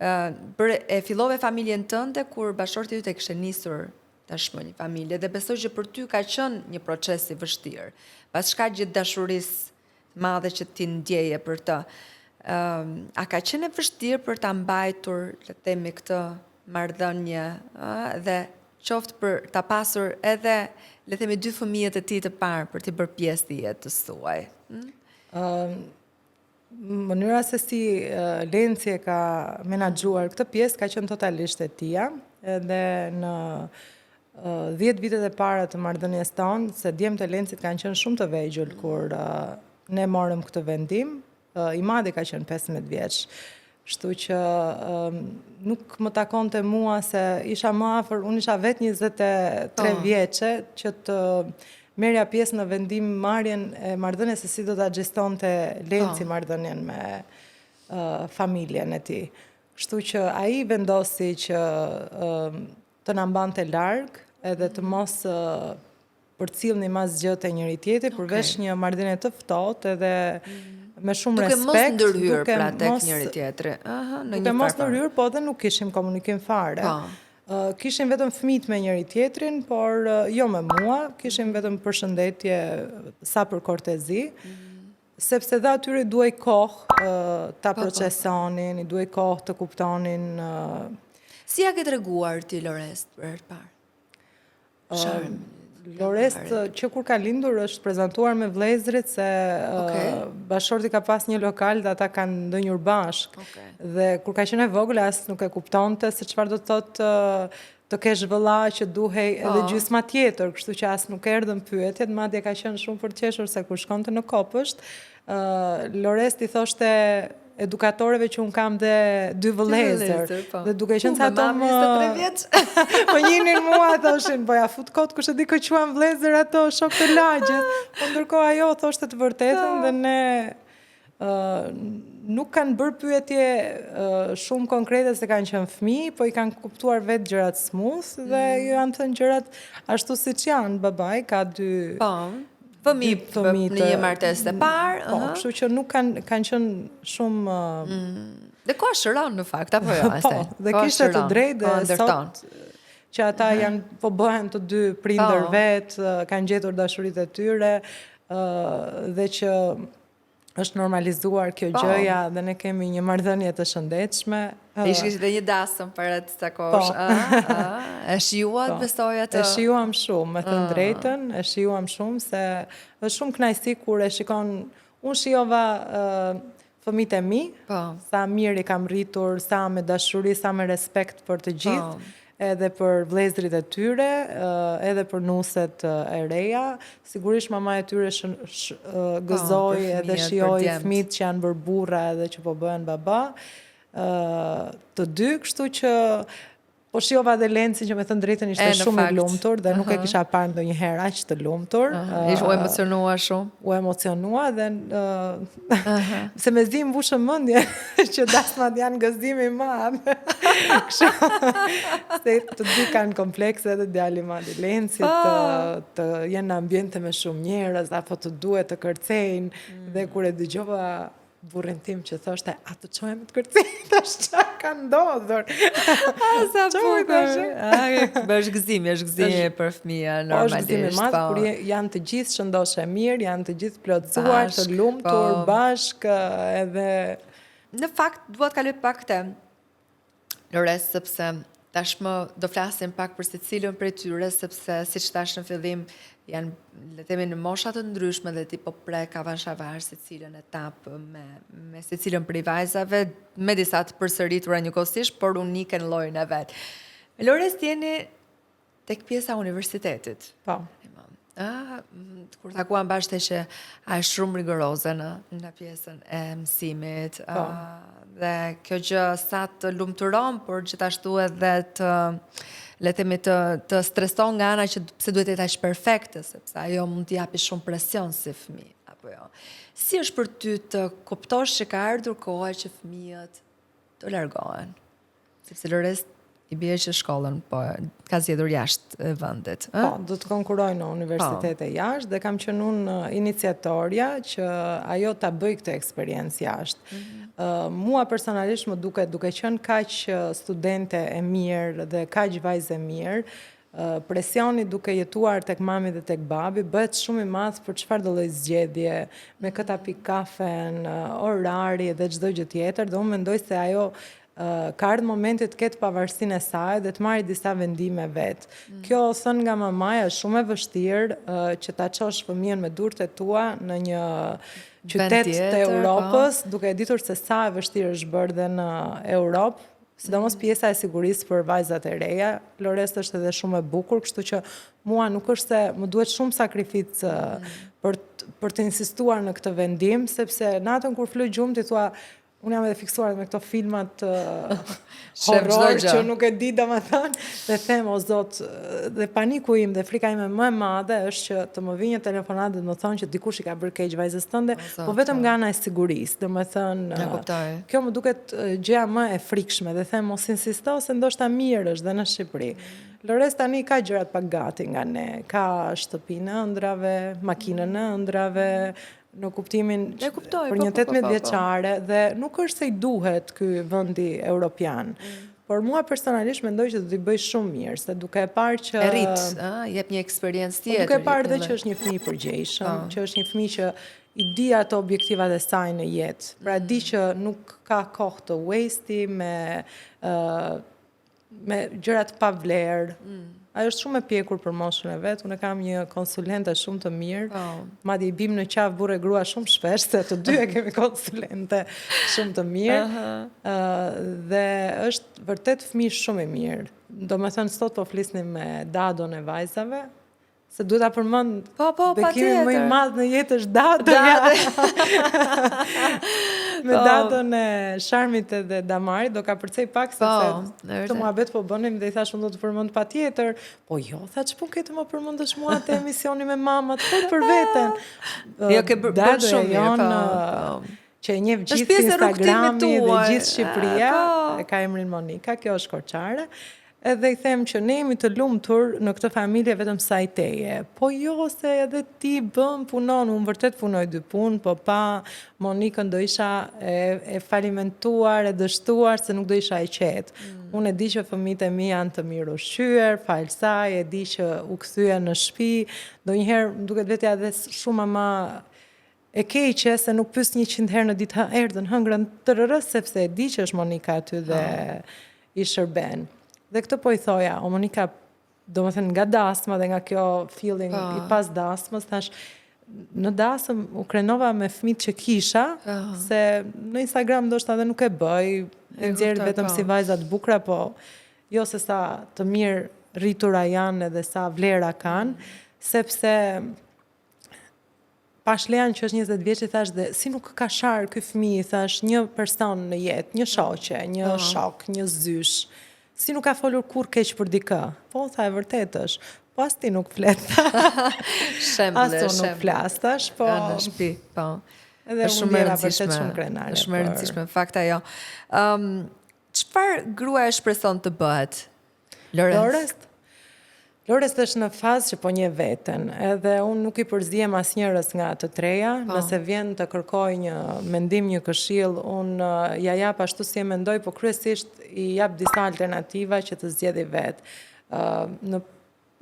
e fillove familjen tënde kur bashorti yt e kishte nisur tashmë një familje dhe besoj që për ty ka qenë një proces i vështirë. Pas shkaqit dashurisë të madhe që ti ndjeje për të. A ka qenë e vështirë për ta mbajtur, le të themi, këtë marrëdhënie dhe qoftë për ta pasur edhe, le të themi, 2 fëmijët e tij të parë për t'i bërë pjesë të jetës tuaj? Mënyra se si Lenci e ka menaxhuar këtë pjesë ka qenë totalisht e tija, edhe në 10 vitet e para të marrëdhënies tonë, se djemtë e Lencit kanë qenë shumë të vegjël kur ne morëm këtë vendim, i madhi ka qenë 15 vjeç. Kështu që nuk më takonte mua se isha më afër, unë isha vetë 23 vjeçe që të merja pjesë në vendim marrjen e marrëdhënies se si do ta gjestonte Lenci marrëdhënien me familjen e tij. Kështu që ai vendosi që të na mbante larg edhe të mos përcillni asgjë te njëri tjetri, përveç një marrëdhënie të ftohtë edhe me shumë respekt. Duke mos ndërhyrë pra tek njëri tjetri. Duke mos ndërhyrë, po dhe nuk kishim komunikim fare. Kishim vetëm fëmijët me njëri tjetrin, por jo me mua, kishim vetëm përshëndetje sa për kortezi, sepse dhe atyre duaj kohë ta procesonin, i duaj kohë të kuptonin. Si ja ke treguar ti Lorest për herë të parë? Lorest që kur ka lindur është prezentuar me vëllezërit se bashorti ka pas një lokal dhe ata kanë ndënjur bashk. Dhe kur ka qenë e vogël as nuk e kuptonte se çfarë do të thotë të kesh vëlla që duhej edhe gjysma tjetër, kështu që as nuk erdhën pyetjet, madje ka qenë shumë për të qeshur se kur shkonte në Kopësht, Lorest i thoshte edukatorëve që unë kam dhe 2 vëllezër. Dhe duke qenë se ato po njinin mua, thoshin, po ja fut kot kush e di kë quan vëllezër ato shok të lagjes. Po ndërkohë ajo thoshte të vërtetën dhe ne nuk kanë bërë pyetje shumë konkrete se kanë qenë fëmijë, po i kanë kuptuar vetë gjërat smooth dhe janë thënë gjërat ashtu siç janë. Babai ka 2 fëmijë në një martesë të parë. Po, kështu që nuk kanë qenë shumë... Dhe ko shëron në fakt, apo jo? Po, dhe kishte të drejtë dhe sot që ata janë po bëhen të 2 prindër vetë, kanë gjetur dashuritë e tyre dhe që është normalizuar kjo gjëja dhe ne kemi një marrëdhënie të shëndetshme. Ishte dhe një dasëm para të takosh. E shijuat besoj atë? E shijuam shumë, me thënë drejtën, e shijuam shumë se është shumë kënaqësi kur e shikon. Unë shijova fëmijët e mi, sa mirë i kam rritur, sa me dashuri, sa me respekt për të gjithë. Edhe për vëllezërit e tyre, edhe për nuset e reja. Sigurisht mama e tyre gëzoi edhe shijoi fëmijët që janë bërë burra edhe që po bëhen baba. Të 2, kështu që po shijova dhe Lencin që me thënë drejtën ishte shumë i lumtur dhe nuk e kisha parë ndonjëherë aq të lumtur. U emocionua shumë? U emocionua dhe se me zi mbushëm mendje që dasmat janë gëzimi i madh. Se të 2 kanë komplekse edhe djali i madh i Lencit të jenë në ambiente me shumë njerëz apo të duhet të kërcejnë dhe kur e dëgjova burrin tim që thoshte, a të çojmë të kërcejnë, tash çfarë ka ndodhur? Sa bukur. Është gëzimi për fëmijë normalisht. Është gëzimi i madh kur janë të gjithë shëndoshë mirë, janë të gjithë plotësuar, të lumtur, bashkë edhe në fakt dua të kaloj pak te Lorest sepse tashmë do flasim pak për secilën prej tyre sepse siç thash në fillim janë, le të themi, në mosha të ndryshme dhe ti po prek avanshavar secilën etapë me secilën prej vajzave, me disa të përsëritura njëkohësisht, por unike në llojin e vet. Me Lorest jeni tek pjesa e universitetit. Po. Kur takuam bashkë që a është shumë rigoroze në pjesën e mësimit. Dhe kjo gjë sa të lumturon, por gjithashtu edhe le të themi të streson nga ana që pse duhet të jetë aq perfekte, sepse ajo mund t'i japi shumë presion si fëmijë, apo jo. Si është për ty të kuptosh që ka ardhur koha që fëmijët të largohen? Sepse Lores i bie që shkollën, po ka zgjedhur jashtë vendit. Po, do të konkurroj në universitete jashtë dhe kam qenë unë iniciatorja që ajo ta bëj këtë eksperiencë jashtë. Mua personalisht më duke qenë kaq studente e mirë dhe kaq vajzë e mirë, presioni duke jetuar tek mami dhe tek babi bëhet shumë i madh për çfarë do lloj zgjedhje, me këta pikë kafen, orari dhe çdo gjë tjetër, dhe unë mendoj se ajo ka ardhur momenti të ketë pavarësinë e saj dhe të marrë disa vendime vet. Kjo thënë nga mamaja është shumë e vështirë që ta çosh fëmijën me durët e tua në një qytet të Europës, duke e ditur se sa e vështirë është bërë dhe në Europë, sidomos pjesa e sigurisë për vajzat e reja. Lores është edhe shumë e bukur, kështu që mua nuk është se më duhet shumë sakrificë për të insistuar në këtë vendim, sepse natën kur fluj gjumë ti thua unë jam edhe fiksuar me këto filmat horror që nuk e di domethënë, dhe them o Zot, dhe paniku im dhe frika ime më e madhe është që të më vijë një telefonat dhe të më thonë që dikush i ka bërë keq vajzës tënde, po vetëm nga ana e sigurisë, domethënë kjo më duket gjëja më e frikshme dhe them mos insisto se ndoshta mirë është dhe në Shqipëri. Lores tani ka gjërat pak gati nga ne, ka shtëpinë në ëndrave, makinën në ëndrave, në kuptimin për një 18 vjeçare dhe nuk është se i duhet ky vendi europian. Por mua personalisht mendoj që do t'i bëj shumë mirë, se duke e parë që jep një eksperiencë tjetër. Duke e parë dhe që është një fëmijë i përgjegjshëm, që është një fëmijë që i di ato objektivat e saj në jetë. Pra di që nuk ka kohë të wasti me gjërat pa vlerë. Ajo është shumë e pjekur për moshën e vet. Unë kam një konsulente shumë të mirë. Madje i bim në qafë burrë e grua shumë shpesh, se të dy e kemi konsulente shumë të mirë. Dhe është vërtet fëmijë shumë i mirë. Domethënë sot po flisnim me dadon e vajzave, se duhet ta përmend bekimi më i madh në jetë është dado. Me dadon e Sharmit edhe Damarit do ka përcej pak sepse të muhabet po bënim dhe i thash unë do të përmend patjetër. Po jo, tha ç'po ke të më përmendësh mua te emisioni me mamat, për veten. Jo ke bërë shumë mirë, që e njeh gjithë Instagrami dhe gjithë Shqipëria, e ka emrin Monika, kjo është Korçare. Edhe i them që ne jemi të lumtur në këtë familje vetëm sa i teje. Po jo, se edhe ti punon, unë vërtet punoj 2 punë, po pa Monikën do isha e falimentuar, e dështuar, se nuk do isha e qetë. Unë e di që fëmijët e mi janë të mirë ushqyer, falë saj, e di që u kthyen në shtëpi, ndonjëherë më duket vetja edhe shumë ama e keqe se nuk pyes 100 herë në ditë erdhën, hëngrën, sepse e di që është Monika aty dhe i shërben. Dhe këtë po i thoja, o Monika, do më thënë nga dasma dhe nga kjo feeling i pas dasmës, thash, në dasëm u krenova me fëmijët që kisha, se në Instagram ndoshta edhe nuk e bëj, e nxjerr vetëm si vajzat bukura, po jo se sa të mirë rritura janë edhe sa vlera kanë, sepse Pashlean që është 20 vjeç i thash dhe si nuk ka sharë ky fëmijë, thash, një person në jetë, një shoqe, një shok, një zysh. Si nuk ka folur kur keq për dikë. Po, tha e vërtet është. Po, as ti nuk flet. Shemble, as tu nuk flas, tash, po. Në shtëpi, po. Edhe unë ndjera vërtet shumë krenare. Është shumë e rëndësishme, fakt ajo. Çfarë grua e shpreson të bëhet? Lores është në fazë që po njeh veten, edhe unë nuk i përzihem asnjërës nga të treja, nëse vjen të kërkoj një mendim, një këshill, unë ja jap ashtu si e mendoj, po kryesisht i jap disa alternativa që të zgjedhë vetë.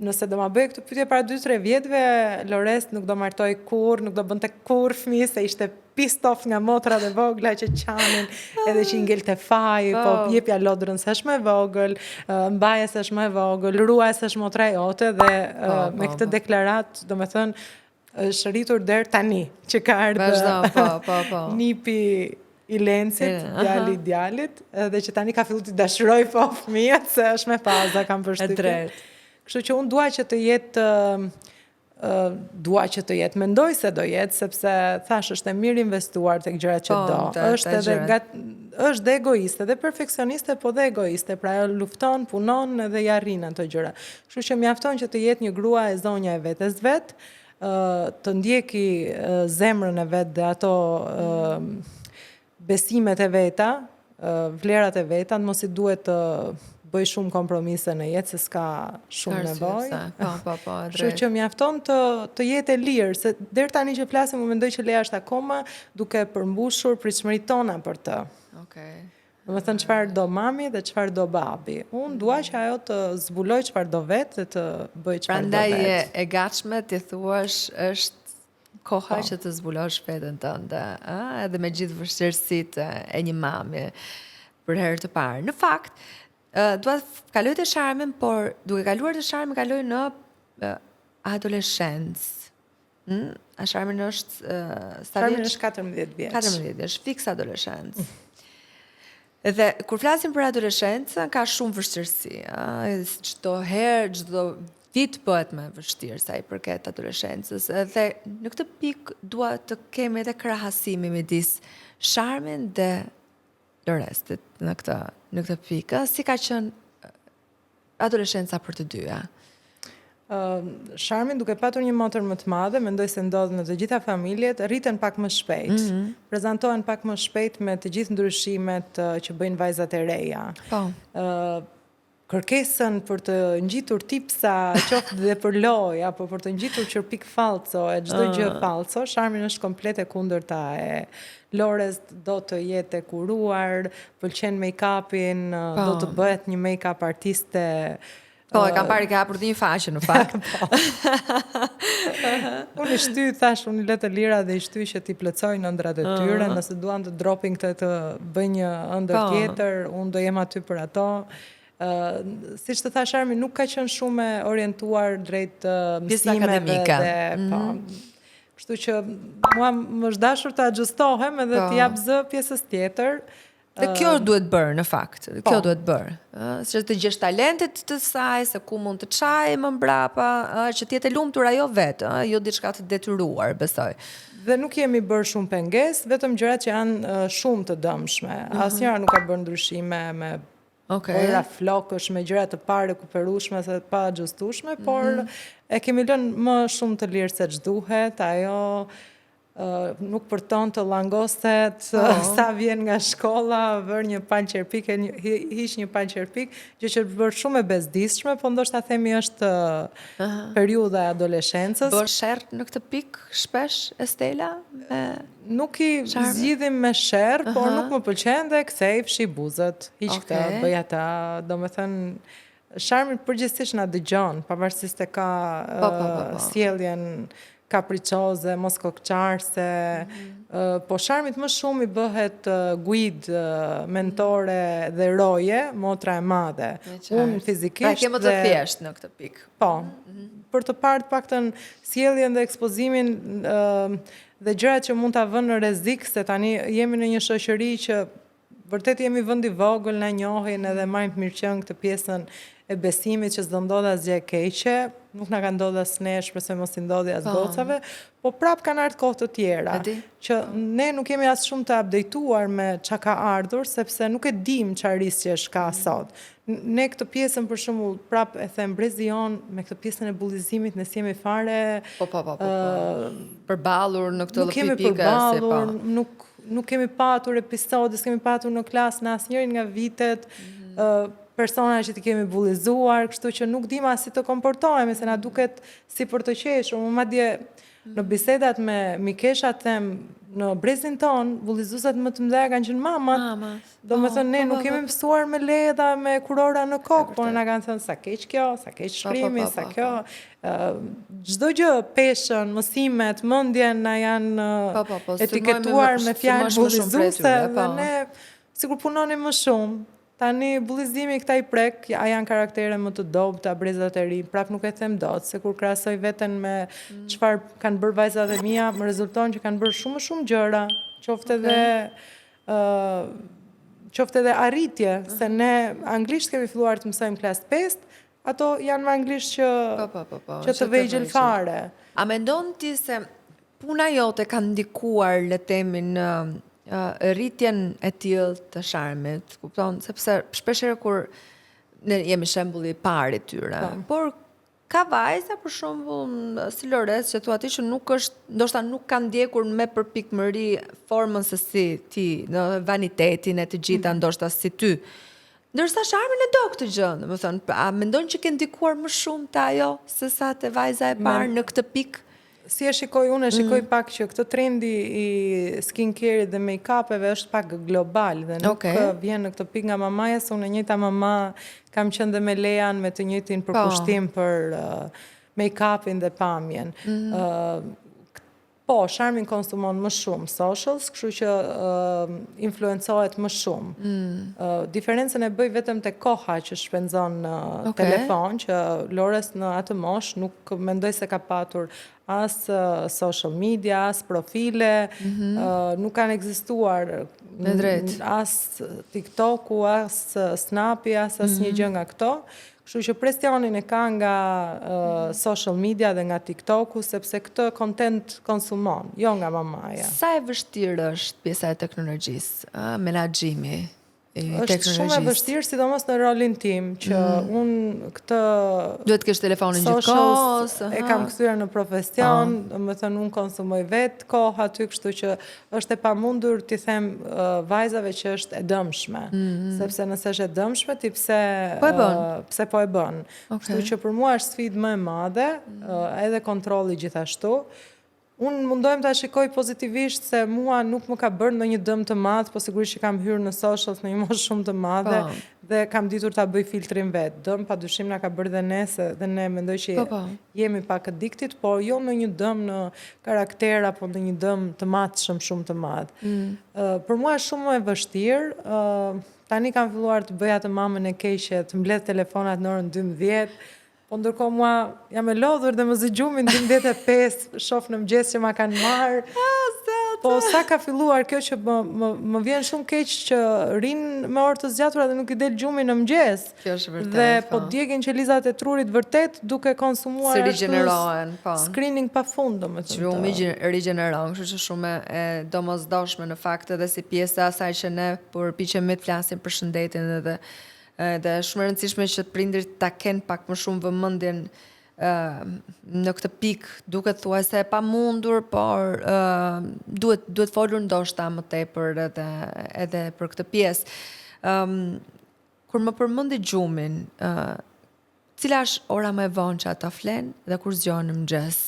Nëse do ma bëj këtë pyetje para 2-3 vjetëve, Lores nuk do martoj kur, nuk do bënte kur fëmijë, se ishte pistof nga motrat e vogla që qanin, edhe që i ngelte faj, po jepja lodrën se është më e vogël, mbaje se është më e vogël, ruaj se është motra jote, dhe me këtë deklarat, do me thënë, është rritur deri tani, që ka ardhur nipi i Lencit, djali i djalit, dhe që tani ka filluar të dashuroj po fëmijët, se është me faza, kam përshtypjen. Kështu që unë dua që të jetë dua që të jetë, mendoj se do jetë, sepse thash është e mirë investuar tek gjërat që do. Është edhe është dhe egoiste, dhe perfeksioniste, po dhe egoiste, pra ajo lufton, punon dhe ja arrin ato gjëra. Kështu që mjafton që të jetë një grua e zonja e vetes vet, të ndjeki zemrën e vet dhe ato besimet e veta, vlerat e veta, mos I duhet të bëj shumë kompromise në jetë se s'ka shumë nevojë. Po, Kështu që mjafton të jetë e lirë, se deri tani që flasim, më mendoj që Lea është akoma duke përmbushur pritshmëritë tona për të. Okej. Domethënë çfarë do mami dhe çfarë do babi. Unë dua që ajo të zbuloj çfarë do vetë dhe të bëj çfarë do vetë. Prandaj e gatshme ti thuash është koha që të zbulosh veten tënde, edhe me gjithë vështirësitë e një mami për herë të parë. Në fakt, dua të kaloj të sharmin, por duke kaluar të sharmin kaloj në adoleshencë. A sharmin është Sharmin është 14 vjeç. 14 vjeç, fiks adoleshencë. Dhe kur flasim për adoleshencën, ka shumë vështirësi. Çdo herë, çdo vit bëhet më vështirë sa I përket adoleshencës. Dhe në këtë pikë dua të kemi edhe krahasimi midis sharmin dhe Lorestit në këtë pikë. Si ka qenë adoleshenca për të dyja? Sharmin, duke patur një motër më të madhe, mendoj se ndodh në të gjitha familjet, rriten pak më shpejt. Prezantohen pak më shpejt me të gjithë ndryshimet që bëjnë vajzat e reja. Po. Kërkesën për të ngjitur tipsa, qoftë dhe për lojë, apo për të ngjitur qërpik falco, e çdo gjë falco, sharmin është komplet e kundërta e Lores, do të jetë e kuruar, pëlqen make-upin, do të bëhet një make-up artiste. Po, e kam parë ka hapur një faqe në fakt. Unë I shty, thash, unë I le të lira dhe I shty që t'i plotësojnë ëndrat e tyre, nëse duan të dropin këtë të bëjnë një ëndër tjetër, unë do jem aty për ato. Siç të thash Armi, nuk ka qenë shumë e orientuar drejt mësimeve dhe kështu që mua më është dashur të ajustohem edhe të jap zë pjesës tjetër. Dhe kjo duhet bërë në fakt. Kjo duhet bërë. Se të gjesh talentet të saj, se ku mund të çajë më mbrapa, që të jetë e lumtur ajo vetë, jo diçka të detyruar, besoj. Dhe nuk jemi bërë shumë pengesë, vetëm gjërat që janë shumë të dëmshme. Asnjëra nuk ka bërë ndryshime me ora flokësh, me gjëra të pare kuperueshme se pa xhustueshme, por e kemi lënë më shumë të lirë se ç'duhet, ajo nuk përton të langoset, sa vjen nga shkolla, vër një panqerpik, hiq një panqerpik, gjë që bërë shumë e bezdisshme, po ndoshta themi është periudha e adoleshencës. Bërë sherr në këtë pikë shpesh Estela? Nuk I zgjidhim me sherr, por nuk më pëlqen dhe kthej fshi buzët, hiq këtë, bëj ata, domethënë sharmi përgjithsisht na dëgjon, pavarësisht se ka sjelljen kapriçoze, mos kokçarse, po sharmit më shumë I bëhet guide, mentore dhe roje, motra e madhe. Unë fizikisht. Pra ke më të thjesht në këtë pikë. Po, për të parë paktën sjelljen dhe ekspozimin dhe gjërat që mund ta vënë në rrezik, se tani jemi në një shoqëri që vërtet jemi vend I vogël, na njohin edhe marrim mirëqen këtë pjesën e besimit që s'do ndodh asgjë e keqe, nuk na ka ndodhur as ne, shpresoj mos I ndodhi as gocave, po prap kanë ardhur kohë të tjera, që ne nuk jemi as shumë të updateuar me çka ka ardhur, sepse nuk e dim çfarë risqesh ka sot. Ne këtë pjesën për shembull, prap e them brezion me këtë pjesën e bullizimit, ne jemi fare përballur në këtë lloj pikë, nuk kemi patur episode, s'kemi patur në klasë në asnjërin nga vitet, persona që ti kemi bullizuar, kështu që nuk dim as si të komportohemi, se na duket si për të qeshur. Madje në bisedat me mikeshat them, në brezin ton, bullizuesat më të mëdha kanë qenë mamat. Domethënë ne nuk kemi mësuar me ledha, me kurora në kokë, por na kanë thënë sa keq kjo, sa keq shkrimi, sa kjo. Çdo gjë, peshën, mësimet, mendjen na janë etiketuar me fjalë bullizuese dhe ne sikur punonim më shumë. Tani bullizimi këta I prek, a janë karaktere më të dobta, brezat e ri, prap nuk e them dot, se kur krahasoj veten me çfarë kanë bërë vajzat e mia, më rezulton që kanë bërë shumë gjëra, qoftë edhe arritje, se ne anglisht kemi filluar të mësojmë klasë 5, ato janë me anglisht që që të vegjël fare. A mendon ti se puna jote ka ndikuar le themi në rritjen e tillë të sharmit, kupton? Sepse shpeshherë kur ne jemi shembulli i parë i tyre, por ka vajza për shembull si Lores që thua ti që ndoshta nuk ka ndjekur me përpikmëri formën se si ti, në vanitetin e të gjitha ndoshta si ty. Ndërsa sharmin e do këtë gjë, domethënë, a mendon që ke ndikuar më shumë te ajo se sa te vajza e parë në këtë pikë? Si e shikoj unë, shikoj pak që këtë trendi i skincare dhe make-upeve është pak global dhe nuk vjen në këtë pikë nga mamaja, se unë e njëjta mama kam qenë dhe me Lean me të njëjtin përkushtim për make-upin dhe pamjen. Po, sharmin konsumon më shumë socials, kështu që influencohet më shumë. Diferencën e bëj vetëm te koha që shpenzon në telefon, që Lores në atë moshë nuk mendoj se ka patur as social media, as profile, nuk kanë ekzistuar as TikToku, as Snapi, as një gjë nga këto. Kështu që presionin e ka nga social media dhe nga TikToku, sepse këtë content konsumon, jo nga mamaja. Sa e vështirë është pjesa e teknologjisë, menaxhimi i është teknologjisë? Shumë e vështirë, sidomos në rolin tim, që unë këtë duhet kesh telefonin gjithkohës, e kam kthyer në profesion, më thënë unë konsumoj vetë kohë aty, kështu që është e pamundur t'i them vajzave që është e dëmshme, sepse nëse është e dëmshme, ti pse po e bën. Kështu që për mua është sfidë më e madhe, edhe kontrolli gjithashtu. Unë mundohem ta shikoj pozitivisht se mua nuk më ka bërë ndonjë dëm të madh, po sigurisht që kam hyrë në socials në një moshë shumë të madhe dhe kam ditur ta bëj filtrin vet. Dëm padyshim na ka bërë dhe ne, se dhe ne mendoj që jemi pak addicted, por jo në një dëm në karakter apo në një dëm të madhshëm shumë të madh. Për mua është shumë e vështirë. Tani kam filluar të bëj atë mamën e keqe, të mbledh telefonat në orën 12. Po ndërkohë mua jam e lodhur dhe më zë gjumin 12:05, shoh në mëngjes që ma kanë marrë. Po sa ka filluar kjo që më vjen shumë keq që rinë me orë të zgjatura dhe nuk i del gjumi në mëngjes. Kjo është vërtet. Dhe po djegin qelizat e trurit vërtet duke konsumuar se rigjenerohen, screening pafund, domethënë. Gjumi rigjeneron, kështu që shumë e domosdoshme në fakt edhe si pjesë e asaj që ne përpiqemi të flasim për shëndetin dhe shumë e rëndësishme që prindërit ta kenë pak më shumë vëmendjen në këtë pikë, duket thuajse e pamundur, por duhet folur ndoshta më tepër edhe për këtë pjesë. Kur më përmendi gjumin, cila është ora më e vonë që ata flen dhe kur zgjohen në mëngjes?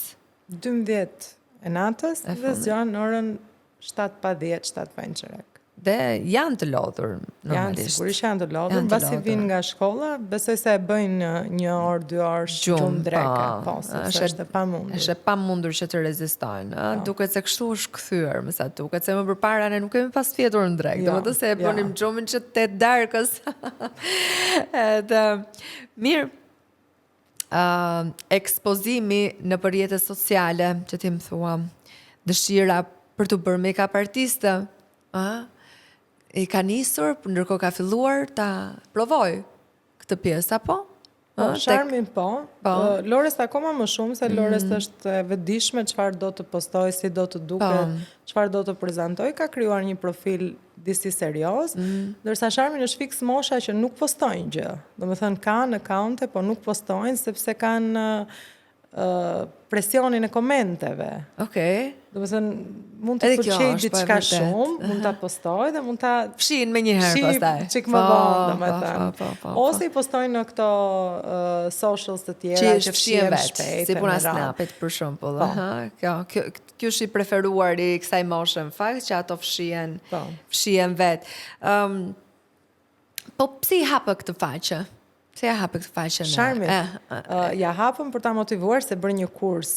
12 e natës dhe zgjohen në orën 7:10, 7:20. Dhe janë të lodhur normalisht. Sigurisht janë të lodhur, mbasi vinë nga shkolla, besoj se e bëjnë 1 orë, 2 orë gjumë dreke, po, sepse është e pamundur. Është e pamundur që të rezistojnë, duket se kështu është kthyer, më sa duket se më përpara ne nuk kemi pas fjetur në drek, domethënë se e bënim gjumin që 8 darkës. Edhe mirë, ekspozimi në rrjetet sociale, që ti më thua, dëshira për të bërë make-up artiste, i ka nisur, ndërkohë ka filluar ta provoj këtë pjesë, apo? Sharmin po. Lores akoma më shumë, se Lores është e vetëdijshme çfarë do të postoj, si do të duket, çfarë do të prezantoj, ka krijuar një profil disi serioz, ndërsa Sharmin është fiks mosha që nuk postojnë gjë. Domethënë kanë akaunte, po nuk postojnë sepse kanë presionin e komenteve. Domethënë mund të pëlqejë diçka shumë, mund ta postoj dhe mund ta fshin më një herë pastaj. Çik më vonë, domethënë. Ose i postojnë në këto socials të tjera që fshin vetë, si puna Snapit për shembull. Kjo është i preferuar i kësaj moshe në fakt, që ato fshihen vetë. Po pse i hapë këtë faqe? Se ja hapë këtë faqe në... Sharmit, ja hapëm për ta motivuar se bërë një kurs,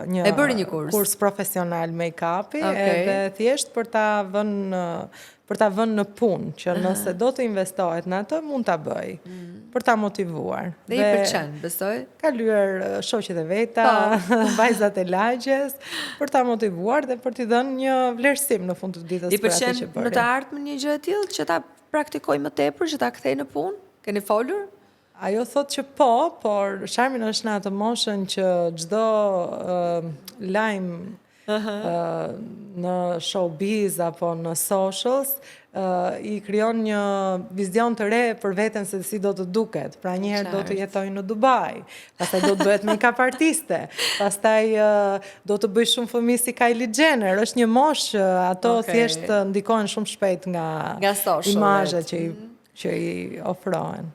një kurs profesional make-upi, edhe thjesht për ta vënë në punë, që nëse do të investohet në atë, mund ta bëj, për ta motivuar. Dhe i pëlqen, besoj? Ka lyer shoqet e veta, vajzat e lagjes, për ta motivuar dhe për t'i dhënë një vlerësim në fund të ditës për atë që bëri. I pëlqen në të ardhmen një gjë e tillë që ta praktikoj më tepër, që ta kthej në punë? Keni folur? Ajo thot që po, por Sharmin është në atë moshën që çdo lajm në showbiz apo në socials i krijon një vizion të re për veten se si do të duket. Pra njëherë do të jetojë në Dubai, pastaj do të bëhet make-up artiste, pastaj do të bëj shumë fëmijë si Kylie Jenner. Është një moshë, ato thjesht ndikohen shumë shpejt nga imazhet që i ofrohen.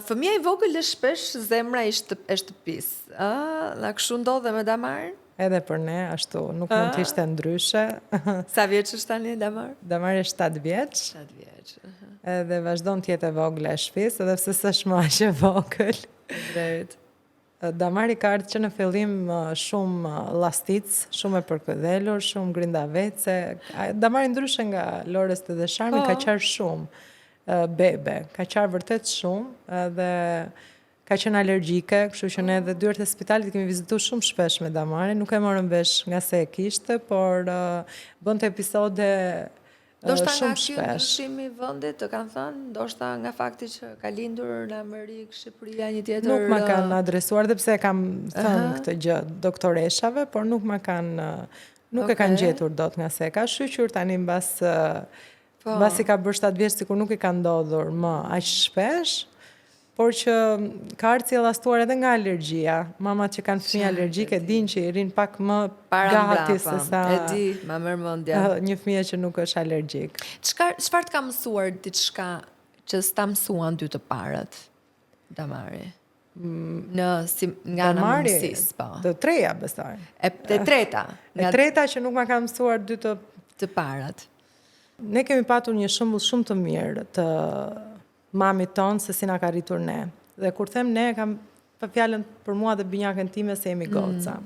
Fëmia i vogël është shpesh zemra e shtëpisë. La kështu ndodhe me Damarin? Edhe për ne, ashtu, nuk mund të ishte ndryshe. Sa vjeç është tani Damar? Damar është 7 vjeç. 7 vjeç. Edhe vazhdon të jetë e vogël e shtëpisë, edhe pse s'është më aq e vogël. Drejt. Damari ka ardhur që në fillim shumë llastic, shumë e përkëdhelur, shumë grindavece. Damari ndryshe nga Lores dhe Sharmi ka qarë shumë bebe, ka qarë vërtet shumë edhe ka qenë alergjike, kështu që ne edhe dyert e spitalit kemi vizituar shumë shpesh me Damarin, nuk e morëm vesh nga se e kishte, por bënte episode shumë shpesh. Ndoshta nga ky ndryshimi i vendit, të kanë thënë, ndoshta nga fakti që ka lindur në Amerikë, Shqipëria, një tjetër. Nuk ma kanë adresuar, dhe pse kam thënë këtë gjë doktoreshave, por nuk ma kanë, nuk e kanë gjetur dot nga se ka shqyqur tani mbasi ka bërë 7 vjeç sikur nuk i ka ndodhur më aq shpesh. Por që ka ardhur si llastuar edhe nga alergjia. Mamat që kanë fëmijë alergjike dinë që i rinë pak më gati se sa e di, ma merr mendja. Një fëmijë që nuk është alergjik. Çfarë të ka mësuar diçka që s'ta mësuan dy të parët, Damari? Nga ana mëmësisë, po. Të treja, besoj. E treta. E treta që nuk ma ka mësuar dy të parët. Ne kemi patur një shembull shumë të mirë të mamit tonë se si na ka rritur ne. Dhe kur them ne, kam pa fjalën për mua dhe binjakën time se jemi goca.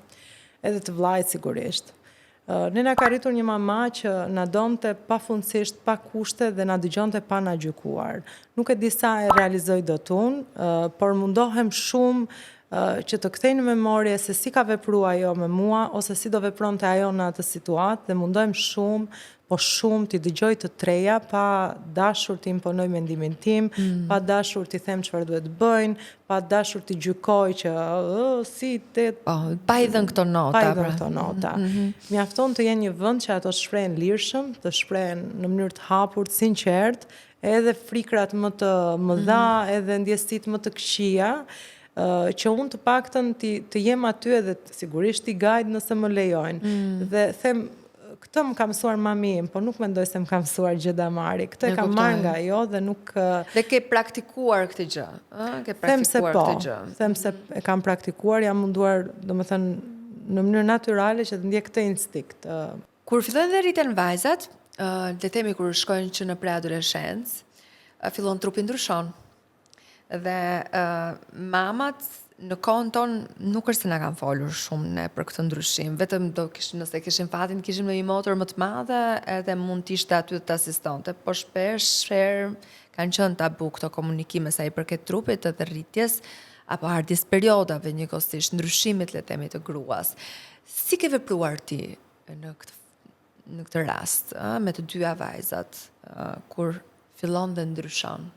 Edhe të vllajt sigurisht. Ne na ka rritur një mama që na donte pafundësisht, pa kushte dhe na dëgjonte pa na gjykuar. Nuk e di sa e realizoj dot unë, por mundohem shumë që të kthej në memorje se si ka vepruar ajo me mua ose si do vepronte ajo në atë situatë dhe mundohem shumë t'i dëgjoj të treja, pa dashur t'i imponoj mendimin tim, pa dashur t'i them çfarë duhet bëjnë, pa dashur t'i gjykoj që si te pa i dhënë këto nota. Pa i dhënë këto nota. Mjafton të jenë një vend që ato shprehen lirshëm, të shprehen në mënyrë të hapur, të sinqert, edhe frikrat më të mëdha, edhe ndjesitë më të këqija, që unë të paktën të jem aty edhe sigurisht t'i guide nëse më lejojnë. Dhe them këtë më ka mësuar mami im, po nuk mendoj se më ka mësuar gjë Damari. Këtë e kam marrë nga ajo dhe nuk... Dhe ke praktikuar këtë gjë? Them se e kam praktikuar, jam munduar, domethënë, në mënyrë natyrale që të ndjek këtë instinkt. Kur fillojnë dhe rriten vajzat, le themi kur shkojnë që në preadoleshencë, fillon trupi ndryshon. Dhe mamat në kohën tonë nuk është se na kanë folur shumë ne për këtë ndryshim, vetëm nëse kishim fatin, kishim një motor më të madhe edhe mund të ishte aty të asistonte, por shpesh kanë qenë tabu këto komunikime sa i përket trupit edhe rritjes apo ardhjes periodave njëkohësisht, ndryshimit le themi të gruas. Si ke vepruar ti në këtë rast, me të dyja vajzat, kur fillon dhe ndryshon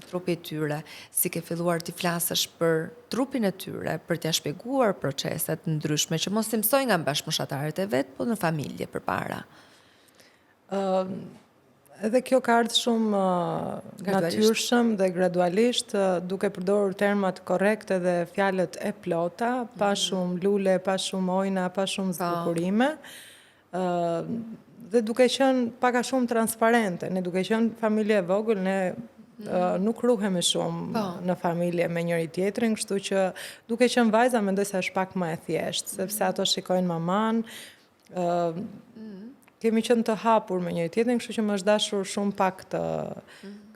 trupi i tyre, si ke filluar t'i flasësh për trupin e tyre, për t'ia shpjeguar proceset ndryshme që mos i mësoj nga bashkëmoshatarët e vet, po në familje përpara. Edhe kjo ka ardhur shumë natyrshëm dhe gradualisht, duke përdorur termat korrekte dhe fjalët e plota, pa shumë lule, pa shumë ojna, pa shumë zbukurime. Dhe duke qenë pak a shumë transparente, ne duke qenë familje e vogël, ne nuk ruhemi shumë në familje me njëri tjetrin, kështu që duke qenë vajza mendoj se është pak më e thjeshtë, sepse ato shikojnë maman, kemi qenë të hapur me njëri tjetrin, kështu që më është dashur shumë pak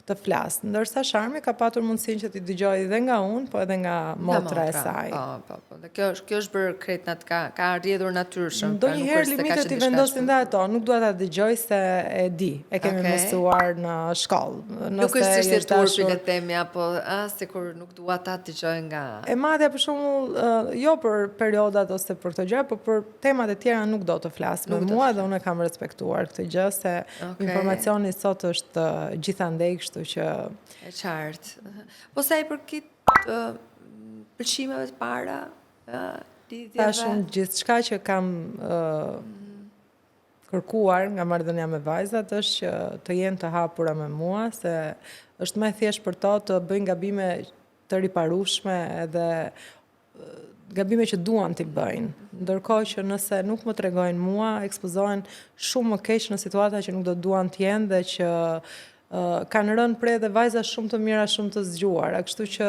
të flas. Ndërsa Sharmi ka patur mundësinë që t'i dëgjoj edhe nga unë, po edhe nga motra e saj. Po. Dhe kjo është bërë krejt ka rrjedhur natyrshëm. Ndonjëherë limitet i vendosin dhe ato, nuk dua ta dëgjoj se e di, e kemi mësuar në shkollë. Nuk është si turpi le themi apo sikur nuk dua ta dëgjoj nga. E madhja për shembull, jo për periodat ose për këto gjëra, por për temat e tjera nuk do të flas me mua dhe unë e kam respektuar këtë gjë se informacioni sot është gjithandej, kështu që e qartë. Po sa i përket të pëlqimeve të para, lidhjeve? Tash unë gjithçka që kam kërkuar nga marrëdhënia me vajzat është që të jenë të hapura me mua, se është më thjesht për to të bëjnë gabime të riparueshme edhe gabime që duan t'i bëjnë. Ndërkohë që nëse nuk më tregojnë mua, ekspozohen shumë më keq në situata që nuk do duan t'jenë dhe që kanë rënë prej dhe vajza shumë të mira, shumë të zgjuara. Kështu që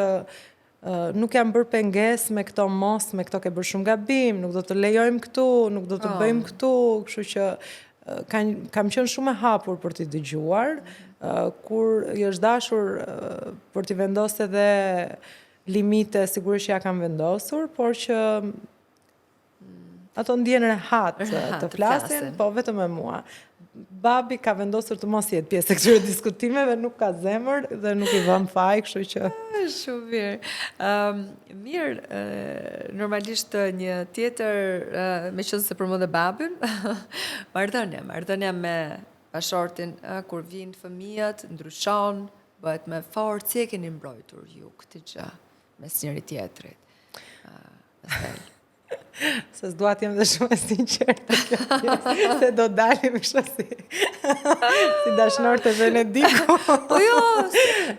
nuk jam bërë pengesë me këto mos, me këto ke bërë shumë gabim, nuk do të lejojmë këtu, nuk do të bëjmë këtu, kështu që kam qenë shumë e hapur për t'i dëgjuar, kur i është dashur për t'i vendosur edhe limite, sigurisht që ja kam vendosur, por që ato ndjen rehat të flasin, po vetëm me mua. Babi ka vendosur të mos jetë pjesë e këtyre diskutimeve, nuk ka zemër dhe nuk i vëm faj, kështu që... Shumë mirë. Mirë, normalisht një tjetër, me qënë se përmendë babin, marrëdhënia me bashortin, kur vinë fëmijët, ndryshon, bëhet me forcë, si e keni mbrojtur ju këtë gjë mes njëri tjetrit? Se s'dua t'jem dhe shumë e sinqertë se do dalim kështu si dashnor të Venediku. Po jo,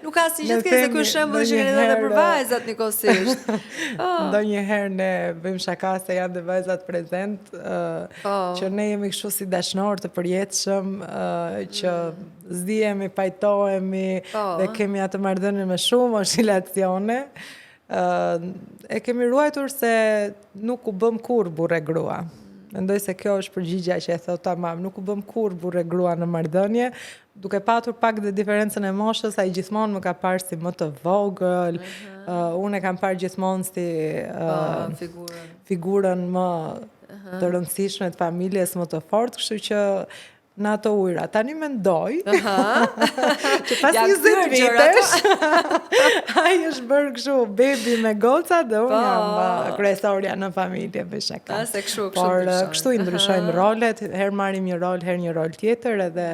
nuk ka si gjithë se ky shembull që keni dhënë për vajzat njëkohësisht. Ndonjëherë ne bëjmë shaka se janë dhe vajzat prezent, që ne jemi kështu si dashnor të përjetshëm, që zdihemi, pajtohemi dhe kemi atë marrëdhënie me shumë oscilacione. E kemi ruajtur se nuk u bëm kur burre grua. Mendoj se kjo është përgjigja që e thot tamam, nuk u bëm kur burre grua në marrëdhënie, duke patur pak dhe diferencën e moshës, ai gjithmonë më ka parë si më të vogël, unë e kam parë gjithmonë si figurën më të rëndësishme të familjes, më të fortë, kështu që në ato ujra. Tani mendoj që pas 20 vitesh ai është bërë kështu bebi me goca dhe unë jam kryesorja në familje, bëj shaka. Por kështu i ndryshojmë rolet, herë marrim një rol, herë një rol tjetër, edhe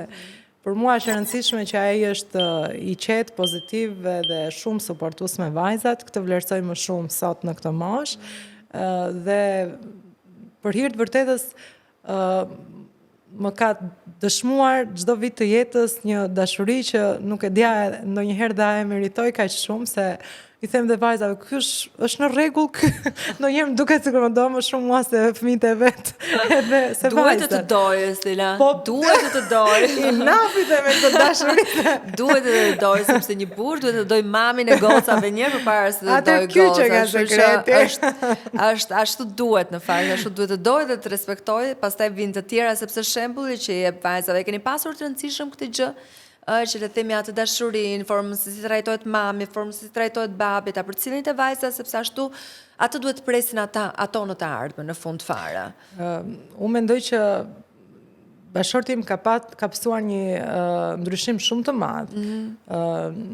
për mua është e rëndësishme që ai është i qetë, pozitiv dhe shumë suportues me vajzat, këtë vlerësoj më shumë sot në këtë moshë dhe për hir të vërtetës më ka dëshmuar çdo vit të jetës një dashuri që nuk e dija ndonjëherë dhe e meritoj kaq shumë, se i them dhe vajzave, ky është në rregull, ndonjëherë më duket sikur më do më shumë mua se fëmijët e vet, edhe se vajzat. Duhet të dojë, Stella. Duhet të dojë. I nafit e me këtë dashuri. Duhet të dojë, sepse një burr duhet të dojë mamin e gocave një herë përpara se të dojë goca. Atë nga sekreti. Është ashtu duhet në fakt, ashtu duhet të dojë dhe të respektojë, pastaj vijnë të tjera, sepse shembulli që jep vajzave, keni pasur të rëndësishëm këtë gjë, që le themi atë dashurinë, formën se si trajtohet mami, formën se si trajtohet babi, ta përcjellin te vajza, sepse ashtu atë duhet presin ato në të ardhmen, në fund fare. Unë mendoj që bashorti im ka pësuar një ndryshim shumë të madh.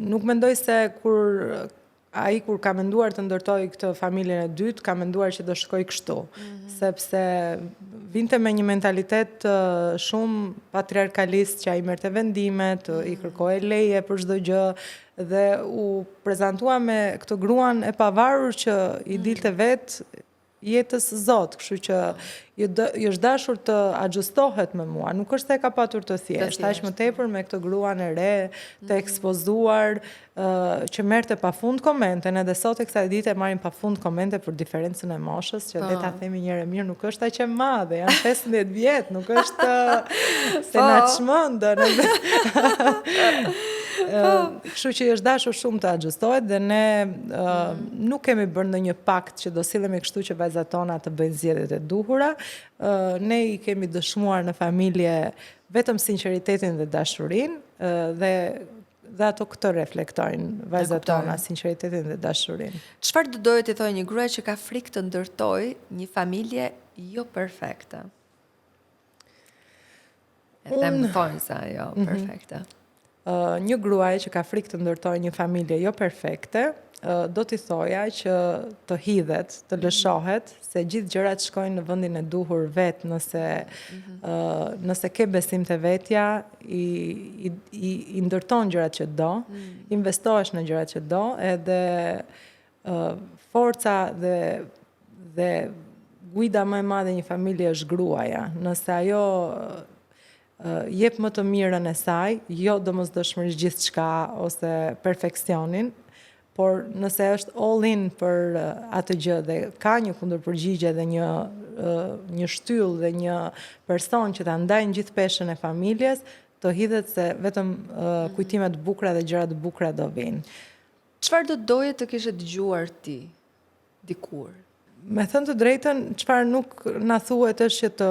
Nuk mendoj se kur ka menduar të ndërtoj këtë familjen e dytë, ka menduar që do shkoj kështu, sepse vinte me një mentalitet shumë patriarkalist, që ai merrte vendimet, i kërkohej leje për çdo gjë dhe u prezantua me këtë gruan e pavarur që i dilte vetë jetës zot, kështu që i është dashur të ajustohet me mua, nuk është se ka patur të thjesht, aq më tepër me këtë gruan e re, të ekspozuar, që merrte pafund komente, edhe sot e kësaj dite marrim pafund komente për diferencën e moshës, që le ta themi njëherë mirë, nuk është aq e madhe, janë 15 vjet, nuk është se na çmendën. Kështu që është dashur shumë të ajustohet dhe ne nuk kemi bërë ndonjë pakt që do sillemi kështu që vajzat tona të bëjnë zgjedhjet e duhura. Ne i kemi dëshmuar në familje vetëm sinqeritetin dhe dashurinë dhe ato këtë reflektojnë vajzat tona, sinqeritetin dhe dashurinë. Çfarë do doje të thojë një grua që ka frikë të ndërtojë një familje jo perfekte? E them thonë sa jo perfekte. Një gruaj që ka frikë të ndërtojë një familje jo perfekte, do t'i thoja që të hidhet, të lëshohet, se gjithë gjërat shkojnë në vendin e duhur vetë, nëse ke besim të vetja, i ndërton gjërat që do, investohesh në gjërat që do, edhe forca dhe guida më e madhe e një familje është gruaja. Nëse ajo jep më të mirën e saj, jo domosdoshmërisht gjithçka ose perfeksionin, por nëse është all in për atë gjë dhe ka një kundërpërgjigje dhe një shtyllë dhe një person që ta ndajnë gjithë peshën e familjes, të hidhet se vetëm kujtimet bukura dhe gjëra të bukura do vinë. Çfarë do doje të kishe dëgjuar ti dikur? Me thënë të drejtën, çfarë nuk na thuhet është që të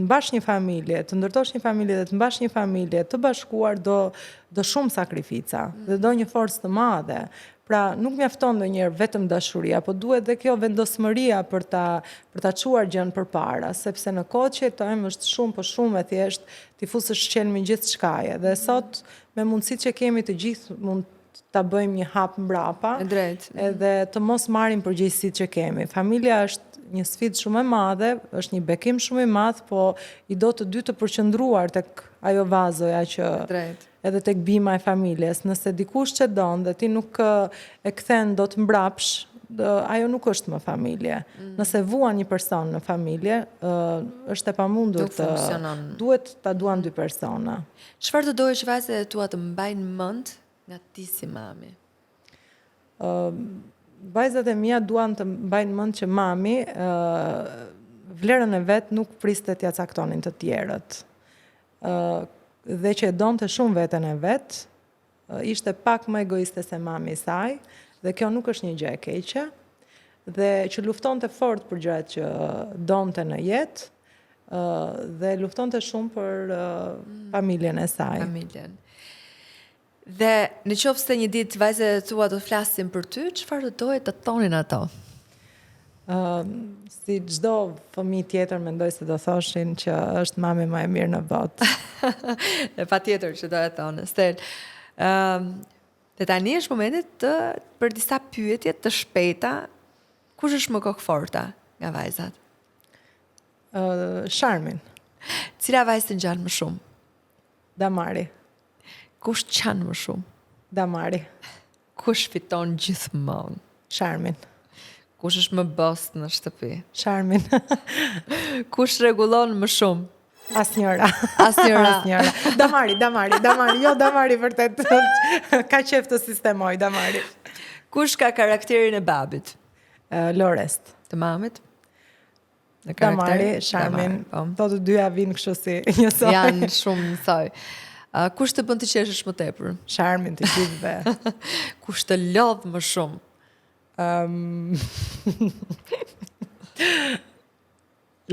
mbash një familje, të ndërtosh një familje dhe të mbash një familje të bashkuar do shumë sakrifica dhe do një forcë të madhe. Pra, nuk mjafton ndonjëherë vetëm dashuria, po duhet dhe kjo vendosmëria për ta çuar gjën përpara, sepse në kohë që jetojmë është shumë po shumë e thjesht ti fusësh qelmin gjithçkaje. Dhe sot me mundësitë që kemi të gjithë mund ta bëjmë një hap mbrapa edhe të mos marrim përgjegjësitë që kemi. Familja është një sfidë shumë e madhe, është një bekim shumë i madh, po i do të dy të përqendruar tek ajo vazoja që edhe tek bima e familjes. Nëse dikush që don dhe ti nuk e kthen dot mbrapsh, ajo nuk është më familje. Nëse vuan një person në familje, është e pamundur duhet ta duan dy persona. Çfarë do doje që vajzat e tua të mbajnë mend nga ti si mami? Vajzat e mia duan të mbajnë mend që mami vlerën e vet nuk priste t'ja caktonin të tjerët. Dhe që e donte shumë veten e vet, ishte pak më egoiste se mami i saj, dhe kjo nuk është një gjë e keqe, dhe që luftonte fort për gjërat që donte në jetë, dhe luftonte shumë për familjen e saj. Familjen. Dhe në qoftë se një ditë vajzat e tua do të flasin për ty, çfarë do doje të thonin ato? Si çdo fëmijë tjetër mendoj se do thoshin që është mami më e mirë në botë. E patjetër që do e thonë. Stel, dhe tani është momenti për disa pyetje të shpejta, kush është më kokëforta nga vajzat? Sharmin. Cila vajzë të ngjan më shumë? Damari. Kush qanë më shumë? Damari. Kush fiton gjithmonë? Sharmin. Kush është më boss në shtëpi? Sharmin. Kush rregullon më shumë? Asnjëra. Asnjëra. Damari, jo Damari vërtet. Ka qef të sistemoj Damari. Kush ka karakterin e babit? Lorest. Të mamit? Damari, Sharmin. To të dyja vinë kështu si njësoj. Janë shumë njësoj. Kush të bën të qeshësh më tepër? Sharmin të gjithëve. Kush të lodh më shumë?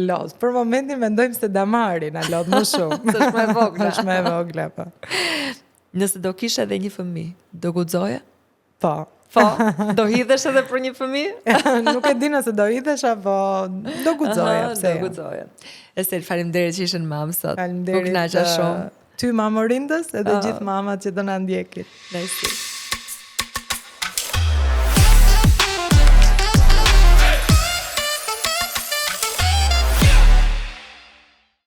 Lodh. Për momentin mendojmë se Damari na lodh më shumë. Është më e vogla. Është më e vogla, po. Nëse do kishe edhe një fëmijë, do guxoje? Po. Po, do hidhesh edhe për një fëmijë? Nuk e di nëse do hidhesh apo do guxoje, pse? Do guxoje. Estel, faleminderit që ishen mamë sot. Faleminderit. U kënaqa shumë. Ty mamorindës edhe gjithë mamat që do na ndjekin. Nice.